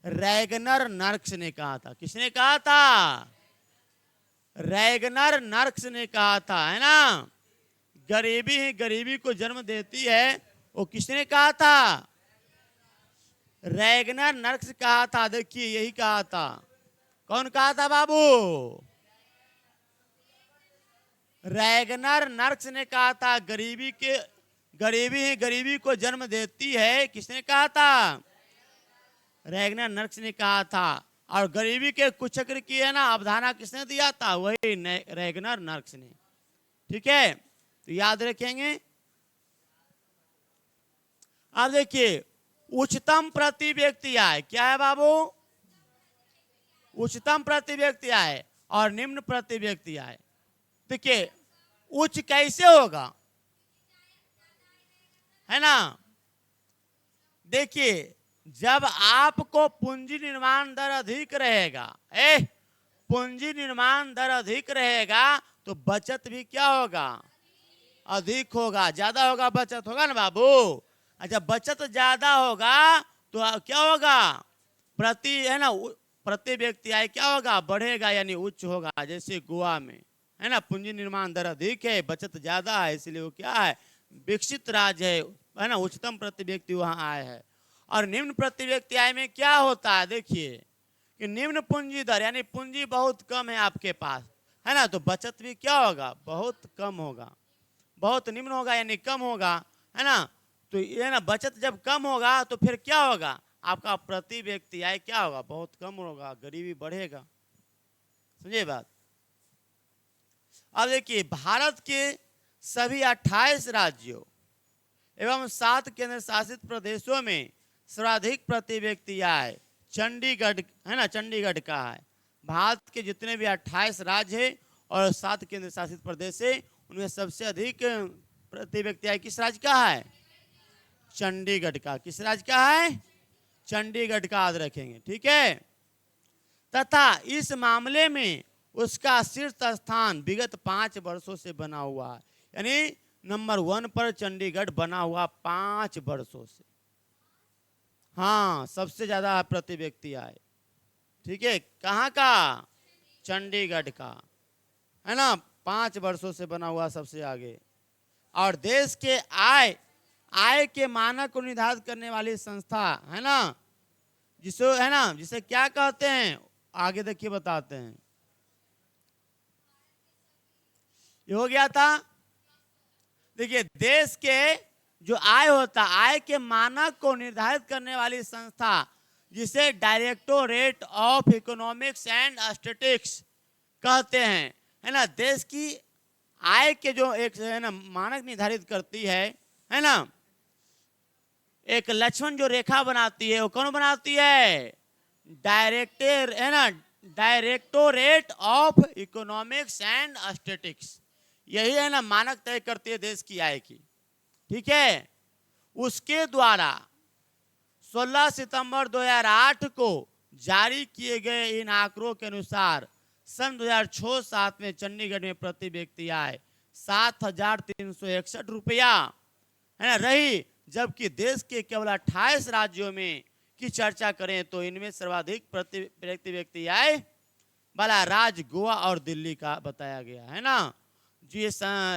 A: रैगनर नर्क्स ने कहा था। किसने कहा था? रैगनर नर्क्स ने कहा था, है ना। गरीबी ही गरीबी को जन्म देती है, वो किसने कहा था? रैगनर नर्क्स कहा था। देखिए, यही कहा था। कौन कहा था बाबू? रैगनर नर्क्स ने कहा था। गरीबी ही गरीबी को जन्म देती है, किसने कहा था? रैगनर नर्क्स ने कहा था। और गरीबी के कुचक्र की है ना अवधारणा किसने दिया था? वही रैगनर नर्क्स ने। ठीक है, तो याद रखेंगे। अब देखिए, उच्चतम प्रति व्यक्ति आय क्या है बाबू? उच्चतम प्रति व्यक्ति आय और निम्न प्रति व्यक्ति आय। देखिए, उच्च कैसे होगा, है ना। देखिए, जब आपको पूंजी निर्माण दर अधिक रहेगा, पूंजी निर्माण दर अधिक रहेगा तो बचत भी क्या होगा? अधिक होगा, ज्यादा होगा, बचत होगा ना बाबू। अच्छा, बचत ज्यादा होगा तो क्या होगा? प्रति है ना प्रति व्यक्ति आय क्या होगा? बढ़ेगा, यानी उच्च होगा। जैसे गोवा में है ना पूंजी निर्माण दर अधिक है, बचत ज्यादा है, इसलिए वो क्या है? विकसित राज्य है ना, उच्चतम प्रति व्यक्ति वहां आय है। और निम्न प्रति व्यक्ति आय में क्या होता है? देखिए कि निम्न पूंजी दर यानी पूंजी बहुत कम है आपके पास, है ना, तो बचत भी क्या होगा? बहुत कम होगा, बहुत निम्न होगा यानी कम होगा, है ना। तो ये ना बचत जब कम होगा तो फिर क्या होगा? आपका प्रति व्यक्ति आय क्या होगा? बहुत कम होगा, गरीबी बढ़ेगा। समझे बात। अब देखिए, भारत के सभी 28 राज्यों एवं 7 केंद्र शासित प्रदेशों में सर्वाधिक प्रति व्यक्ति आय चंडीगढ़ है ना, चंडीगढ़ का है। भारत के जितने भी 28 राज्य है और 7 केंद्र शासित प्रदेश है, उनमें सबसे अधिक प्रति व्यक्ति आय किस राज्य का है? चंडीगढ़ का। किस राज्य का है? चंडीगढ़ का, याद रखेंगे। ठीक है, तथा इस मामले में उसका शीर्ष स्थान विगत 5 वर्षों से बना हुआ है, यानी नंबर 1 पर चंडीगढ़ बना हुआ 5 वर्षों से। हाँ, सबसे ज्यादा प्रति व्यक्ति आय। ठीक है, कहाँ का? चंडीगढ़ का, है ना, 5 वर्षों से बना हुआ सबसे आगे। और देश के आय के मानक को निर्धारित करने वाली संस्था है ना, जिसे क्या कहते हैं? आगे देखिए बताते हैं। ये हो गया था। देखिए, देश के जो आय होता, आय के मानक को निर्धारित करने वाली संस्था जिसे directorate of economics and statistics कहते हैं, है ना। देश की आय के जो एक है ना मानक निर्धारित करती है ना, एक लक्ष्मण जो रेखा बनाती है वो कौन बनाती है? Directorate of economics and statistics. यही है ना मानक तय करती है देश की आय की। ठीक है, उसके द्वारा 16 सितंबर 2008 को जारी किए गए इन आंकड़ों के अनुसार सन 2006-07 में चंडीगढ़ में प्रति व्यक्ति आय 7,361 रुपया है ना रही, जबकि देश के केवल 28 राज्यों में की चर्चा करें तो इनमें सर्वाधिक प्रति व्यक्ति आय वाला राज्य गोवा और दिल्ली का बताया गया है ना। जो ये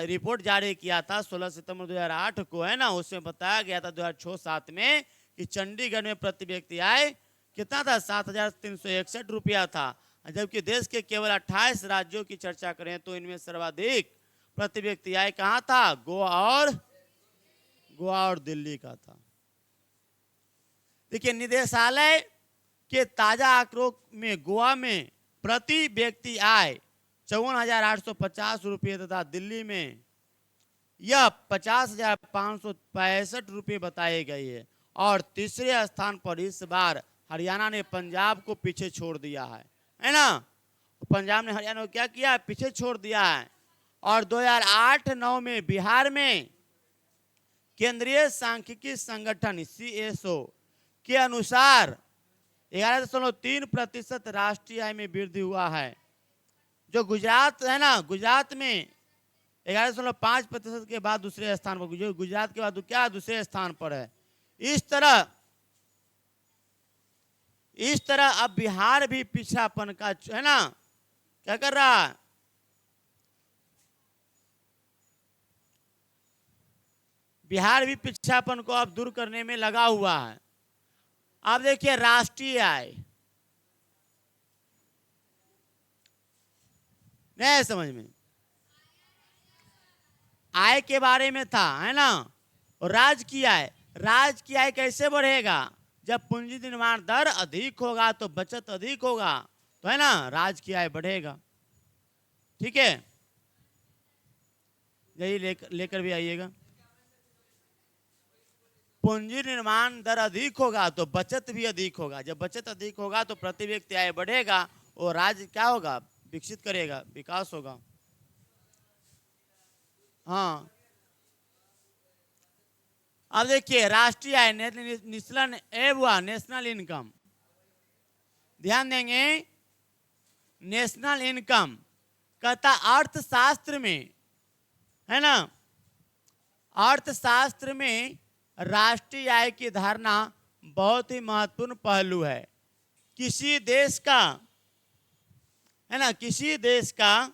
A: रिपोर्ट जारी किया था 16 सितंबर 2008 को है ना, उसमें बताया गया था 2006-07 में कि चंडीगढ़ में प्रति व्यक्ति आय कितना था, 7,361 रुपया था, जबकि देश के केवल 28 राज्यों की चर्चा करें तो इनमें सर्वाधिक प्रति व्यक्ति आय कहाँ था, गोवा और दिल्ली का था। देखिए निदेशालय के ताजा आंकड़ों में गोवा में प्रति व्यक्ति आय 54,850 रुपये तथा दिल्ली में यह 50,565 रुपये बताई गई है। और तीसरे स्थान पर इस बार हरियाणा ने पंजाब को पीछे छोड़ दिया है ना। पंजाब ने हरियाणा को क्या किया, पीछे छोड़ दिया है। और 2008-09 में बिहार में केंद्रीय सांख्यिकी संगठन CSO के अनुसार 11.3% राष्ट्रीय आय में वृद्धि हुआ है, जो गुजरात है ना, गुजरात में 11.5% के बाद दूसरे स्थान पर, जो गुजरात के बाद क्या दूसरे स्थान पर है। इस तरह अब बिहार भी पिछड़ापन का है ना क्या कर रहा है, बिहार भी पिछड़ापन को अब दूर करने में लगा हुआ है। अब देखिए राष्ट्रीय आय नहीं समझ में, आय के बारे में था है ना। और राज्य की आय कैसे बढ़ेगा, जब पूंजी निर्माण दर अधिक होगा तो बचत अधिक होगा, तो है ना राज्य की आय बढ़ेगा। ठीक है, यही लेकर भी आइएगा। पूंजी निर्माण दर अधिक होगा तो बचत भी अधिक होगा, जब बचत अधिक होगा तो प्रति व्यक्ति आय बढ़ेगा और राज्य क्या होगा, विकसित करेगा, विकास होगा। हाँ अब देखिए राष्ट्रीय आय नेशनल इनकम, ध्यान देंगे नेशनल इनकम कहता अर्थशास्त्र में है ना, अर्थशास्त्र में राष्ट्रीय आय की धारणा बहुत ही महत्वपूर्ण पहलू है। किसी देश का है ना, किसी देश का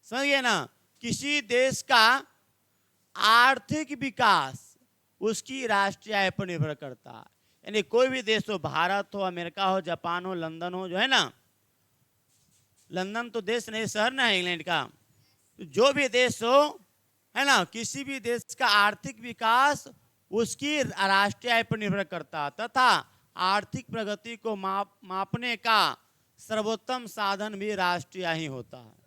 A: समझिए ना, किसी देश का आर्थिक विकास उसकी राष्ट्रीय आय पर निर्भर करता है। यानी कोई भी देश हो, भारत हो, अमेरिका हो, जापान हो, लंदन हो, जो है ना, लंदन तो देश नहीं शहर ना है इंग्लैंड का, जो भी देश हो है ना, किसी भी देश का आर्थिक विकास उसकी राष्ट्रीय आय पर निर्भर करता है तथा आर्थिक प्रगति को मापने का सर्वोत्तम साधन भी राष्ट्रीय आय ही होता है।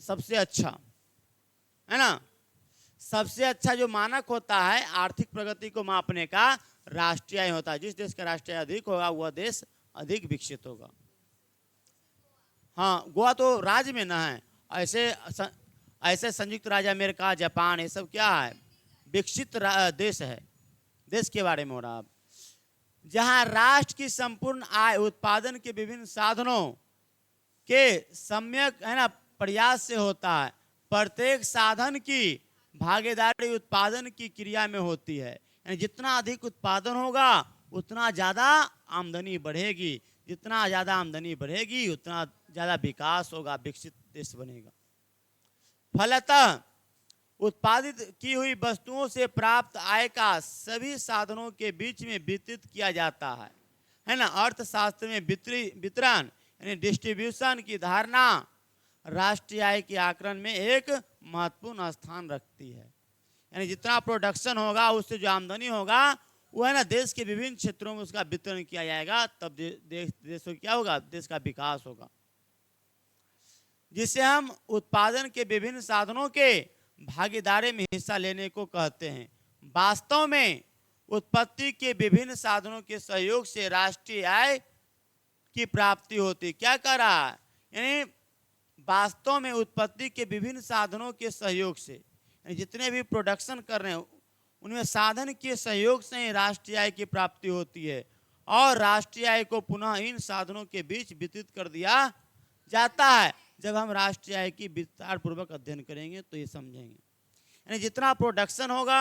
A: सबसे अच्छा है ना, सबसे अच्छा जो मानक होता है आर्थिक प्रगति को मापने का राष्ट्रीय आय होता है। जिस देश का राष्ट्रीय आय अधिक होगा वह देश अधिक विकसित होगा। हाँ गोवा तो राज्य में ना है, ऐसे संयुक्त राज्य अमेरिका, जापान, ये सब क्या है, विकसित देश है। देश के बारे में हो रहा, जहां राष्ट्र की संपूर्ण आय उत्पादन के विभिन्न साधनों के सम्यक है ना प्रयास से होता है। प्रत्येक साधन की भागीदारी उत्पादन की क्रिया में होती है। यानी जितना अधिक उत्पादन होगा उतना ज़्यादा आमदनी बढ़ेगी, जितना ज़्यादा आमदनी बढ़ेगी उतना ज़्यादा विकास होगा, विकसित देश बनेगा। फलतः उत्पादित की हुई वस्तुओं से प्राप्त आय का सभी साधनों के बीच में वितरित किया जाता है ना। अर्थशास्त्र में वितरण यानी डिस्ट्रीब्यूशन की धारणा राष्ट्रीय आय के आकलन में एक महत्वपूर्ण स्थान रखती है। यानी जितना प्रोडक्शन होगा उससे जो आमदनी होगा वो है ना देश के विभिन्न क्षेत्रों में उसका वितरण किया जाएगा, तब देश को क्या होगा, देश का विकास होगा। जिसे हम उत्पादन के विभिन्न साधनों के भागीदारी में हिस्सा लेने को कहते हैं। वास्तव में उत्पत्ति के विभिन्न साधनों के सहयोग से राष्ट्रीय आय की प्राप्ति होती। क्या कह रहा है, यानी वास्तव में उत्पत्ति के विभिन्न साधनों के सहयोग से, जितने भी प्रोडक्शन कर रहे हैं उनमें साधन के सहयोग से ही राष्ट्रीय आय की प्राप्ति होती है और राष्ट्रीय आय को पुनः इन साधनों के बीच वितरित कर दिया जाता है। जब हम राष्ट्रीय आय की विस्तार पूर्वक अध्ययन करेंगे तो ये समझेंगे। यानी जितना प्रोडक्शन होगा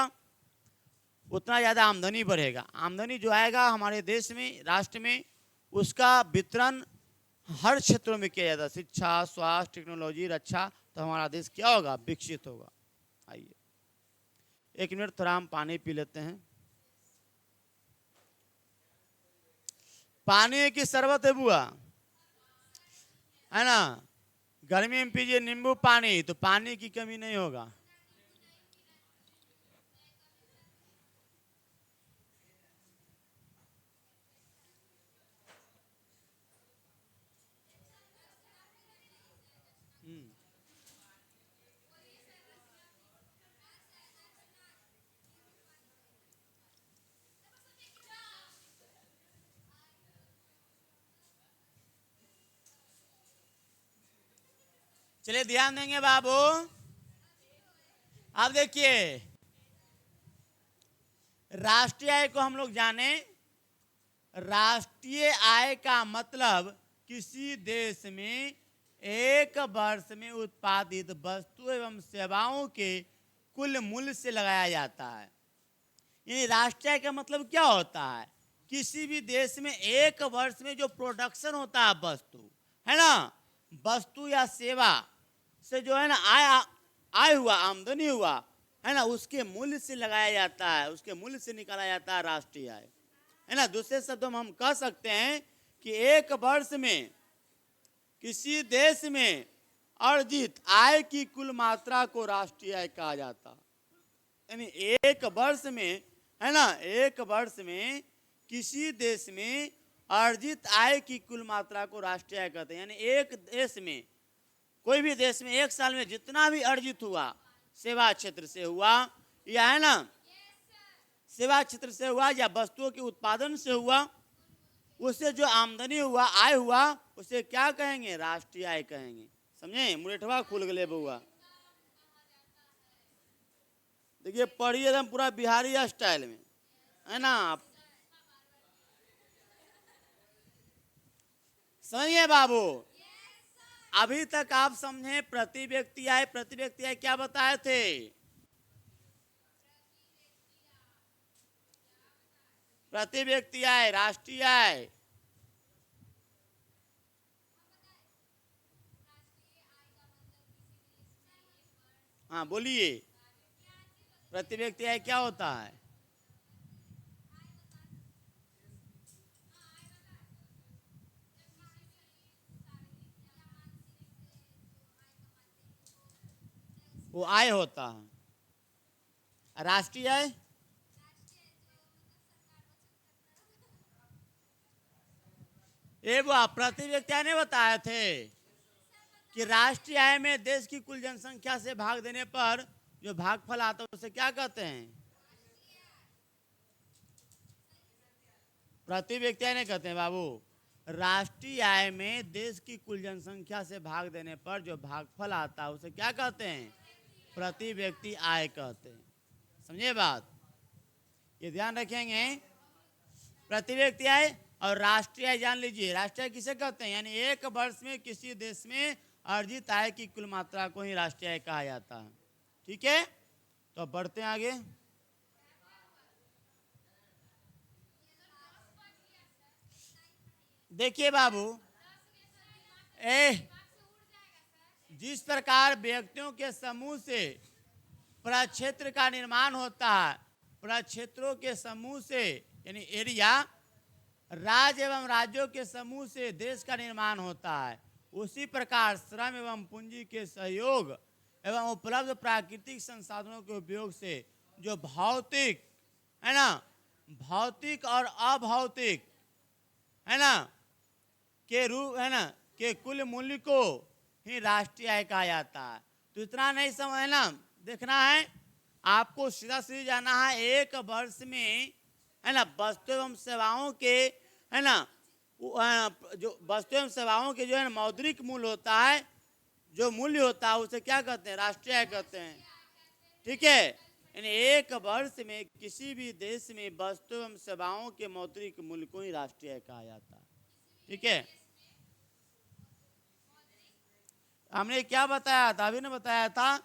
A: उतना ज़्यादा आमदनी बढ़ेगा। आमदनी जो आएगा हमारे देश में, राष्ट्र में, उसका वितरण हर क्षेत्रों में किया जाता है, शिक्षा, स्वास्थ्य, टेक्नोलॉजी, रक्षा, तो हमारा देश क्या होगा? विकसित होगा। आइए 1 मिनट थोड़ा हम पानी पी लेते हैं। पानी की शरबत है बुआ, है ना? गर्मी में पीजिए नींबू पानी, तो पानी की कमी नहीं होगा। चलिए ध्यान देंगे बाबू। अब देखिए, राष्ट्रीय आय को हम लोग जाने। राष्ट्रीय आय का मतलब किसी देश में एक वर्ष में उत्पादित वस्तु एवं सेवाओं के कुल मूल्य से लगाया जाता है। यानी राष्ट्रीय आय का मतलब क्या होता है? किसी भी देश में एक वर्ष में जो प्रोडक्शन होता है वस्तु, है ना, वस्तु या सेवा से जो है ना आय हुआ, आमदनी हुआ, है ना, उसके मूल्य से लगाया जाता है, उसके मूल्य से निकाला जाता है राष्ट्रीय आय, है ना। दूसरे शब्दों में हम कह सकते हैं कि एक वर्ष में किसी देश में अर्जित आय की कुल मात्रा को राष्ट्रीय आय कहा जाता है। यानी एक वर्ष में, है ना, एक वर्ष में किसी देश में अर्जित आय की कुल मात्रा को राष्ट्रीय आय कहते हैं। यानी एक देश में, कोई भी देश में एक साल में जितना भी अर्जित हुआ, सेवा क्षेत्र से हुआ या, है ना, सेवा क्षेत्र से हुआ या वस्तुओं के उत्पादन से हुआ, उससे जो आमदनी हुआ, आय हुआ, उसे क्या कहेंगे? राष्ट्रीय आय कहेंगे। समझे? मुरेठवा खुल गए बउआ। देखिए पढ़िए एकदम पूरा बिहारी स्टाइल में, है ना। समझिए बाबू, अभी तक आप समझे प्रति व्यक्ति आय। प्रति व्यक्ति आय क्या बताए थे? प्रति व्यक्ति आय, राष्ट्रीय आय। हाँ बोलिए, प्रति व्यक्ति आय क्या होता है? वो आय होता है। राष्ट्रीय आय ये वो प्रति व्यक्ति आय नहीं बताए थे कि राष्ट्रीय आय में देश की कुल जनसंख्या से भाग देने पर जो भागफल आता है उसे क्या कहते हैं? प्रति व्यक्ति आय नहीं कहते हैं बाबू। राष्ट्रीय आय में देश की कुल जनसंख्या से भाग देने पर जो भागफल आता है उसे क्या कहते हैं? प्रति व्यक्ति आय कहते हैं। समझे बात? ये ध्यान रखेंगे। प्रति व्यक्ति आय और राष्ट्रीय आय जान लीजिए। राष्ट्रीय आय किसे कहते हैं? यानी एक वर्ष में किसी देश में अर्जित आय की कुल मात्रा को ही राष्ट्रीय आय कहा जाता है। ठीक है, तो अब बढ़ते हैं आगे। देखिए बाबू, जिस प्रकार व्यक्तियों के समूह से प्रक्षेत्र का निर्माण होता है, प्रक्षेत्रों के समूह से यानी एरिया, राज्य एवं राज्यों के समूह से देश का निर्माण होता है, उसी प्रकार श्रम एवं पूंजी के सहयोग एवं उपलब्ध प्राकृतिक संसाधनों के उपयोग से जो भौतिक, है ना, भौतिक और अभौतिक, है ना, के रूप, है ना, के कुल मूल्य को ही राष्ट्रीय आय कहा जाता है। तो इतना नहीं समझना, देखना है आपको, सीधा सीधा जाना है। एक वर्ष में, है ना, वस्तु एवं सेवाओं के, है ना, जो वस्तु एवं सेवाओं के जो है मौद्रिक मूल्य होता है, जो मूल्य होता है उसे क्या कहते हैं? राष्ट्रीय आय कहते हैं। ठीक है। यानी एक वर्ष में किसी भी देश में वस्तु एवं सेवाओं के मौद्रिक मूल्य को ही राष्ट्रीय आय कहा जाता है। ठीक है, हमने क्या बताया था, अभी ने बताया था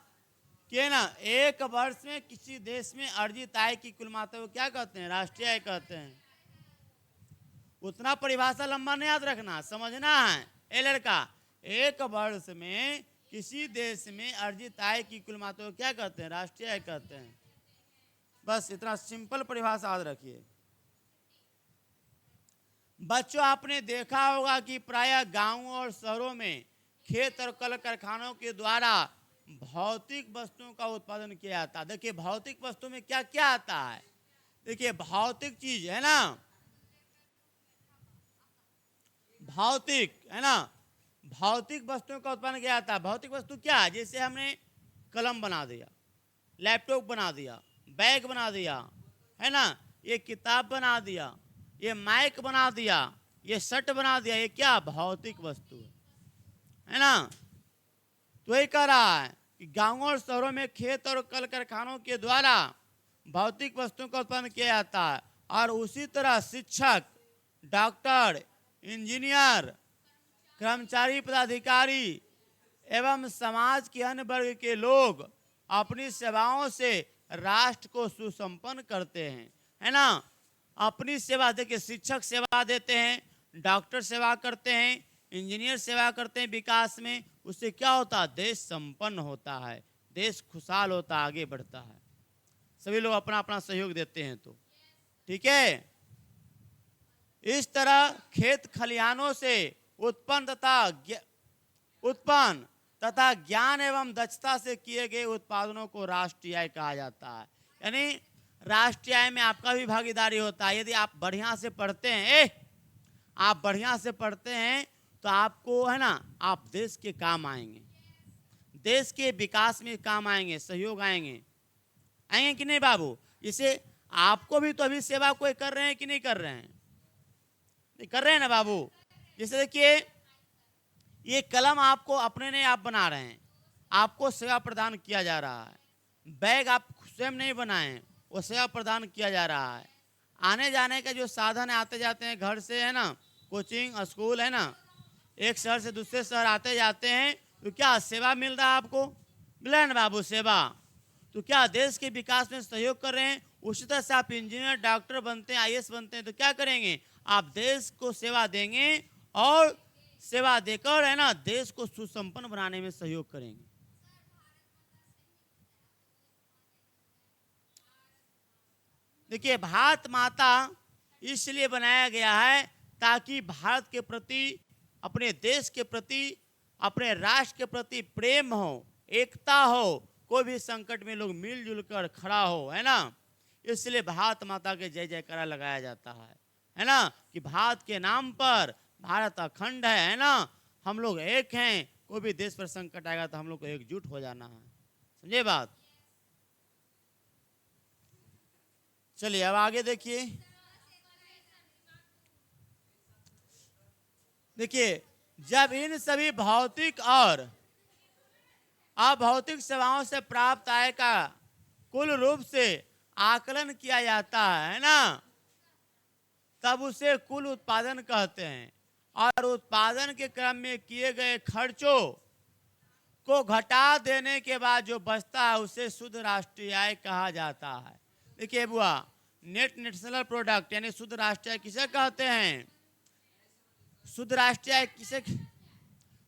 A: कि ना एक वर्ष में किसी देश में अर्जित आय की कुल मात्रा को क्या कहते हैं, राष्ट्रीय आय कहते हैं। उतना परिभाषा लंबा नहीं याद रखना, समझना है। ए लड़का, एक वर्ष में किसी देश में अर्जित आय की कुल मात्रा को क्या कहते हैं, राष्ट्रीय आय कहते हैं। बस इतना सिंपल परिभाषा याद रखिए। बच्चों, आपने देखा होगा कि प्रायः गांवों और शहरों में खेत और कल कारखानों के द्वारा भौतिक वस्तुओं का उत्पादन किया जाता है। देखिए भौतिक वस्तु में क्या क्या आता है। देखिए भौतिक चीज है ना, भौतिक है ना, भौतिक वस्तुओं का उत्पादन किया जाता है। भौतिक वस्तु क्या है, जैसे हमने कलम बना दिया, लैपटॉप बना दिया, बैग बना दिया, है ना, ये किताब बना दिया, ये माइक बना दिया, ये शर्ट बना दिया, ये क्या भौतिक वस्तु है ना। तो यही कह रहा है कि गांवों और शहरों में खेत और कल कारखानों के द्वारा भौतिक वस्तुओं का उत्पादन किया जाता है। और उसी तरह शिक्षक, डॉक्टर, इंजीनियर, कर्मचारी, पदाधिकारी एवं समाज के अन्य वर्ग के लोग अपनी सेवाओं से राष्ट्र को सुसंपन्न करते हैं, है ना। अपनी सेवा, देखिए शिक्षक सेवा देते हैं, डॉक्टर सेवा करते हैं, इंजीनियर सेवा करते हैं विकास में। उससे क्या होता है, देश संपन्न होता है, देश खुशहाल होता है, आगे बढ़ता है। सभी लोग अपना अपना सहयोग देते हैं तो ठीक है। इस तरह खेत खलिहानों से उत्पन्न तथा ज्ञान एवं दक्षता से किए गए उत्पादनों को राष्ट्रीय आय कहा जाता है। यानी राष्ट्रीय आय में आपका भी भागीदारी होता है। यदि आप बढ़िया से पढ़ते हैं, आप बढ़िया से पढ़ते हैं तो आपको है ना, आप देश के काम आएंगे, देश के विकास में काम आएंगे, सहयोग आएंगे, आएंगे कि नहीं बाबू। इसे आपको भी तो अभी सेवा कोई कर रहे हैं कि नहीं कर रहे हैं, नहीं कर रहे हैं ना बाबू। जैसे देखिए ये कलम आपको अपने ने आप बना रहे हैं, आपको सेवा प्रदान किया जा रहा है। बैग आप स्वयं नहीं बनाए, वो सेवा प्रदान किया जा रहा है। आने जाने का जो साधन है, आते जाते हैं घर से, है ना, कोचिंग स्कूल, है ना, एक शहर से दूसरे शहर आते जाते हैं, तो क्या सेवा मिल रहा है आपको, मिल रहा है ना बाबू सेवा। तो क्या देश के विकास में सहयोग कर रहे हैं। उसी तरह से आप इंजीनियर, डॉक्टर बनते हैं, IAS बनते हैं, तो क्या करेंगे, आप देश को सेवा देंगे और सेवा देकर, है ना, देश को सुसंपन्न बनाने में सहयोग करेंगे। देखिए भारत माता इसलिए बनाया गया है ताकि भारत के प्रति, अपने देश के प्रति, अपने राष्ट्र के प्रति प्रेम हो, एकता हो, कोई भी संकट में लोग मिलजुल कर खड़ा हो, है ना। इसलिए भारत माता के जय जयकारा लगाया जाता है ना, कि भारत के नाम पर भारत अखंड है ना, हम लोग एक हैं। कोई भी देश पर संकट आएगा तो हम लोग को एकजुट हो जाना है, समझे बात। चलिए अब आगे देखिए। देखिए जब इन सभी भौतिक और अभौतिक सेवाओं से प्राप्त आय का कुल रूप से आकलन किया जाता है ना, तब उसे कुल उत्पादन कहते हैं। और उत्पादन के क्रम में किए गए खर्चों को घटा देने के बाद जो बचता है उसे शुद्ध राष्ट्रीय आय कहा जाता है। देखिए बुआ, नेट नेशनल प्रोडक्ट यानी शुद्ध राष्ट्रीय आय किसे कहते हैं, शुद्ध राष्ट्रीय आय किसे,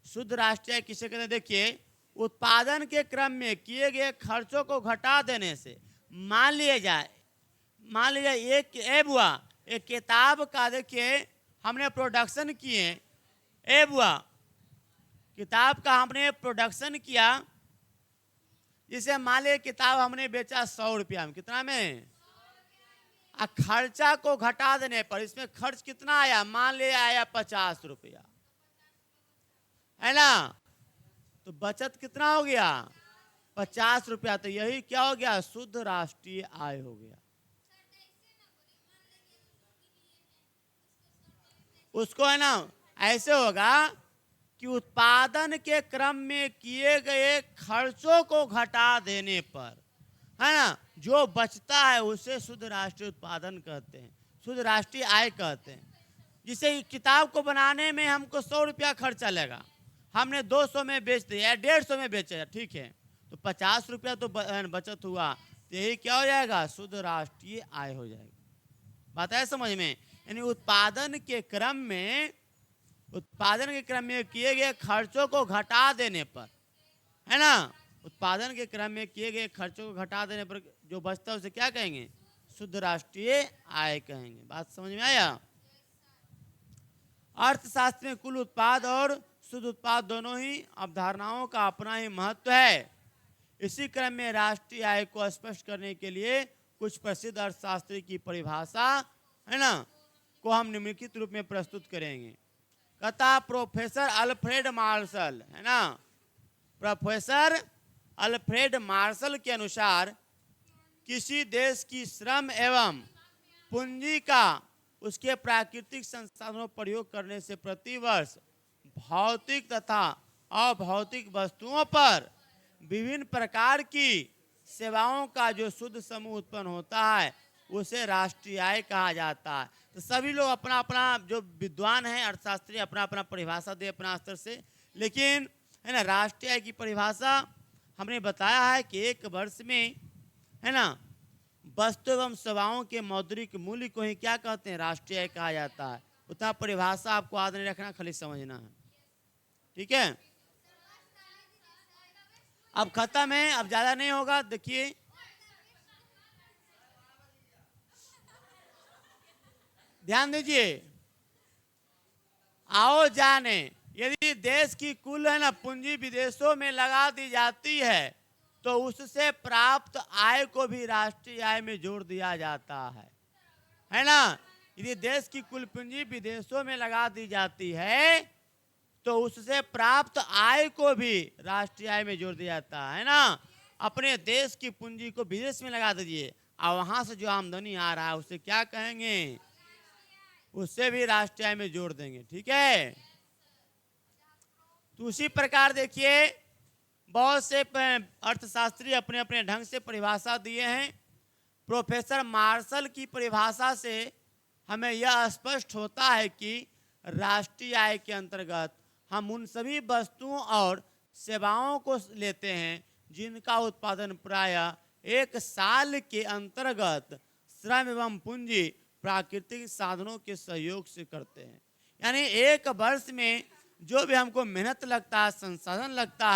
A: शुद्ध राष्ट्रीय आय किसे कहते हैं। देखिए उत्पादन के क्रम में किए गए खर्चों को घटा देने से, मान लिया जाए एक किताब का, देखिए हमने प्रोडक्शन किए, ए बुआ किताब का हमने प्रोडक्शन किया, जिसे मान लिया किताब हमने बेचा 100 रुपया में, कितना में, खर्चा को घटा देने पर इसमें खर्च कितना आया, मान लिया आया 50 रुपया, है ना, तो बचत कितना हो गया 50 रुपया। तो यही क्या हो गया, शुद्ध राष्ट्रीय आय हो गया। उसको है ना ऐसे होगा कि उत्पादन के क्रम में किए गए खर्चों को घटा देने पर है ना, जो बचता है उसे शुद्ध राष्ट्रीय उत्पादन कहते हैं, शुद्ध राष्ट्रीय आय कहते हैं। जिसे किताब को बनाने में हमको 100 रुपया खर्चा लगा, हमने 200 में बेच दिया, 150 में बेचा, ठीक है, तो 50 रुपया तो बचत हुआ, तो यही क्या हो जाएगा, शुद्ध राष्ट्रीय आय हो जाएगा। बात है समझ में? यानी उत्पादन के क्रम में किए गए खर्चों को घटा देने पर, है ना, उत्पादन के क्रम में किए गए खर्चों को घटा देने पर जो बचता है उसे क्या कहेंगे, शुद्ध राष्ट्रीय आय कहेंगे। बात समझ में आया? अर्थशास्त्र में कुल उत्पाद और शुद्ध उत्पाद दोनों ही अवधारणाओं का अपना ही महत्व है। इसी क्रम में राष्ट्रीय आय को स्पष्ट करने के लिए कुछ प्रसिद्ध अर्थशास्त्री की परिभाषा, है ना, को हम निम्नलिखित रूप में प्रस्तुत करेंगे। कहता प्रोफेसर अल्फ्रेड मार्शल, है ना, प्रोफेसर अल्फ्रेड मार्शल के अनुसार किसी देश की श्रम एवं पूंजी का उसके प्राकृतिक संसाधनों पर प्रयोग करने से प्रतिवर्ष भौतिक तथा अभौतिक वस्तुओं पर विभिन्न प्रकार की सेवाओं का जो शुद्ध समूह उत्पन्न होता है उसे राष्ट्रीय आय कहा जाता है। तो सभी लोग अपना अपना, जो विद्वान हैं अर्थशास्त्री, अपना अपना परिभाषा दे अपना स्तर से, लेकिन है ना राष्ट्रीय आय की परिभाषा हमने बताया है कि एक वर्ष में, है ना, वस्तु एवं सेवाओं के मौद्रिक मूल्य को ही क्या कहते हैं, राष्ट्रीय आय कहा जाता है। उतना परिभाषा आपको याद नहीं रखना, खाली समझना है, ठीक है। अब खत्म है, अब ज्यादा नहीं होगा। देखिए ध्यान दीजिए, आओ जाने, यदि देश की कुल, है ना, पूंजी विदेशों में लगा दी जाती है तो उससे प्राप्त आय को भी राष्ट्रीय आय में जोड़ दिया जाता है ना। यदि देश की कुल पूंजी विदेशों में लगा दी जाती है तो उससे प्राप्त आय को भी राष्ट्रीय आय में जोड़ दिया जाता है ना। अपने देश की पूंजी को विदेश में लगा दीजिए और वहां से जो आमदनी आ रहा है उसे क्या कहेंगे, उससे भी राष्ट्रीय आय में जोड़ देंगे, ठीक है। तो उसी प्रकार देखिए बहुत से अर्थशास्त्री अपने अपने ढंग से परिभाषा दिए हैं। प्रोफेसर मार्शल की परिभाषा से हमें यह स्पष्ट होता है कि राष्ट्रीय आय के अंतर्गत हम उन सभी वस्तुओं और सेवाओं को लेते हैं जिनका उत्पादन प्रायः एक साल के अंतर्गत श्रम एवं पूंजी प्राकृतिक साधनों के सहयोग से करते हैं। यानी एक वर्ष में जो भी हमको मेहनत लगता है, संसाधन लगता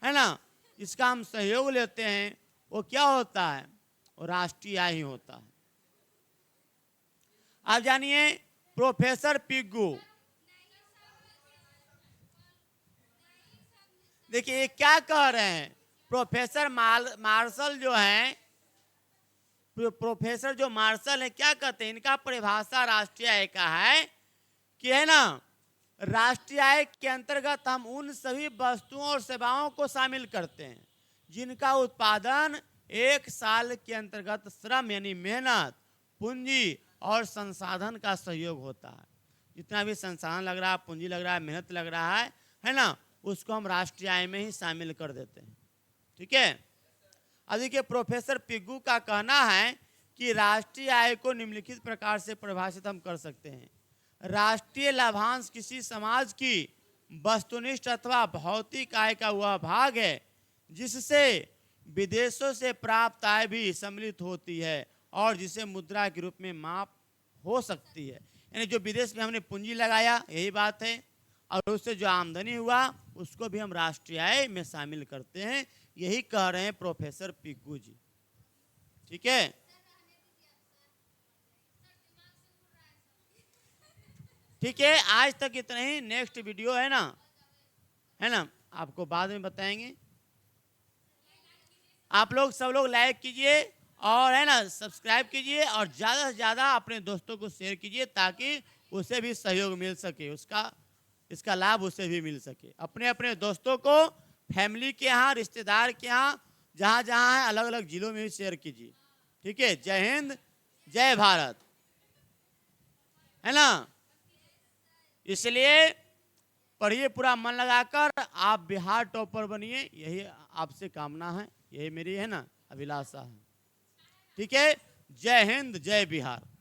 A: है ना, इसका हम सहयोग लेते हैं, वो क्या होता है, वो राष्ट्रीय आय ही होता है। आप जानिए प्रोफेसर पिग्गू, देखिए क्या कह रहे हैं। प्रोफेसर मार्शल जो हैं, प्रोफेसर जो मार्शल है क्या कहते हैं, इनका परिभाषा राष्ट्रीय आय का है कि, है ना, राष्ट्रीय आय के अंतर्गत हम उन सभी वस्तुओं और सेवाओं को शामिल करते हैं जिनका उत्पादन एक साल के अंतर्गत श्रम यानी मेहनत, पूंजी और संसाधन का सहयोग होता है। जितना भी संसाधन लग रहा है, पूंजी लग रहा है, मेहनत लग रहा है ना, उसको हम राष्ट्रीय आय में ही शामिल कर देते हैं, ठीक है। अब देखिए प्रोफेसर पिग्गू का कहना है कि राष्ट्रीय आय को निम्नलिखित प्रकार से परिभाषित हम कर सकते हैं। राष्ट्रीय लाभांश किसी समाज की वस्तुनिष्ठ अथवा भौतिक आय का वह भाग है जिससे विदेशों से प्राप्त आय भी सम्मिलित होती है और जिसे मुद्रा के रूप में माप हो सकती है। यानी जो विदेश में हमने पूंजी लगाया, यही बात है, और उससे जो आमदनी हुआ उसको भी हम राष्ट्रीय आय में शामिल करते हैं। यही कह रहे हैं प्रोफेसर पिग्गू जी, ठीक है। ठीक है, आज तक इतना ही। नेक्स्ट वीडियो है ना, आपको बाद में बताएंगे। आप लोग सब लोग लाइक कीजिए और, है ना, सब्सक्राइब कीजिए और ज़्यादा से ज़्यादा अपने दोस्तों को शेयर कीजिए ताकि उसे भी सहयोग मिल सके, इसका लाभ उसे भी मिल सके। अपने अपने दोस्तों को फैमिली के यहाँ, रिश्तेदार के यहाँ, जहाँ जहाँ है अलग अलग जिलों में भी शेयर कीजिए, ठीक है। जय हिंद, जय भारत, है ना। इसलिए पढ़िए पूरा मन लगाकर, आप बिहार टॉपर बनिए, यही आपसे कामना है, यही मेरी, है ना। अभिलाषा है। ठीक है, जय हिंद, जय बिहार।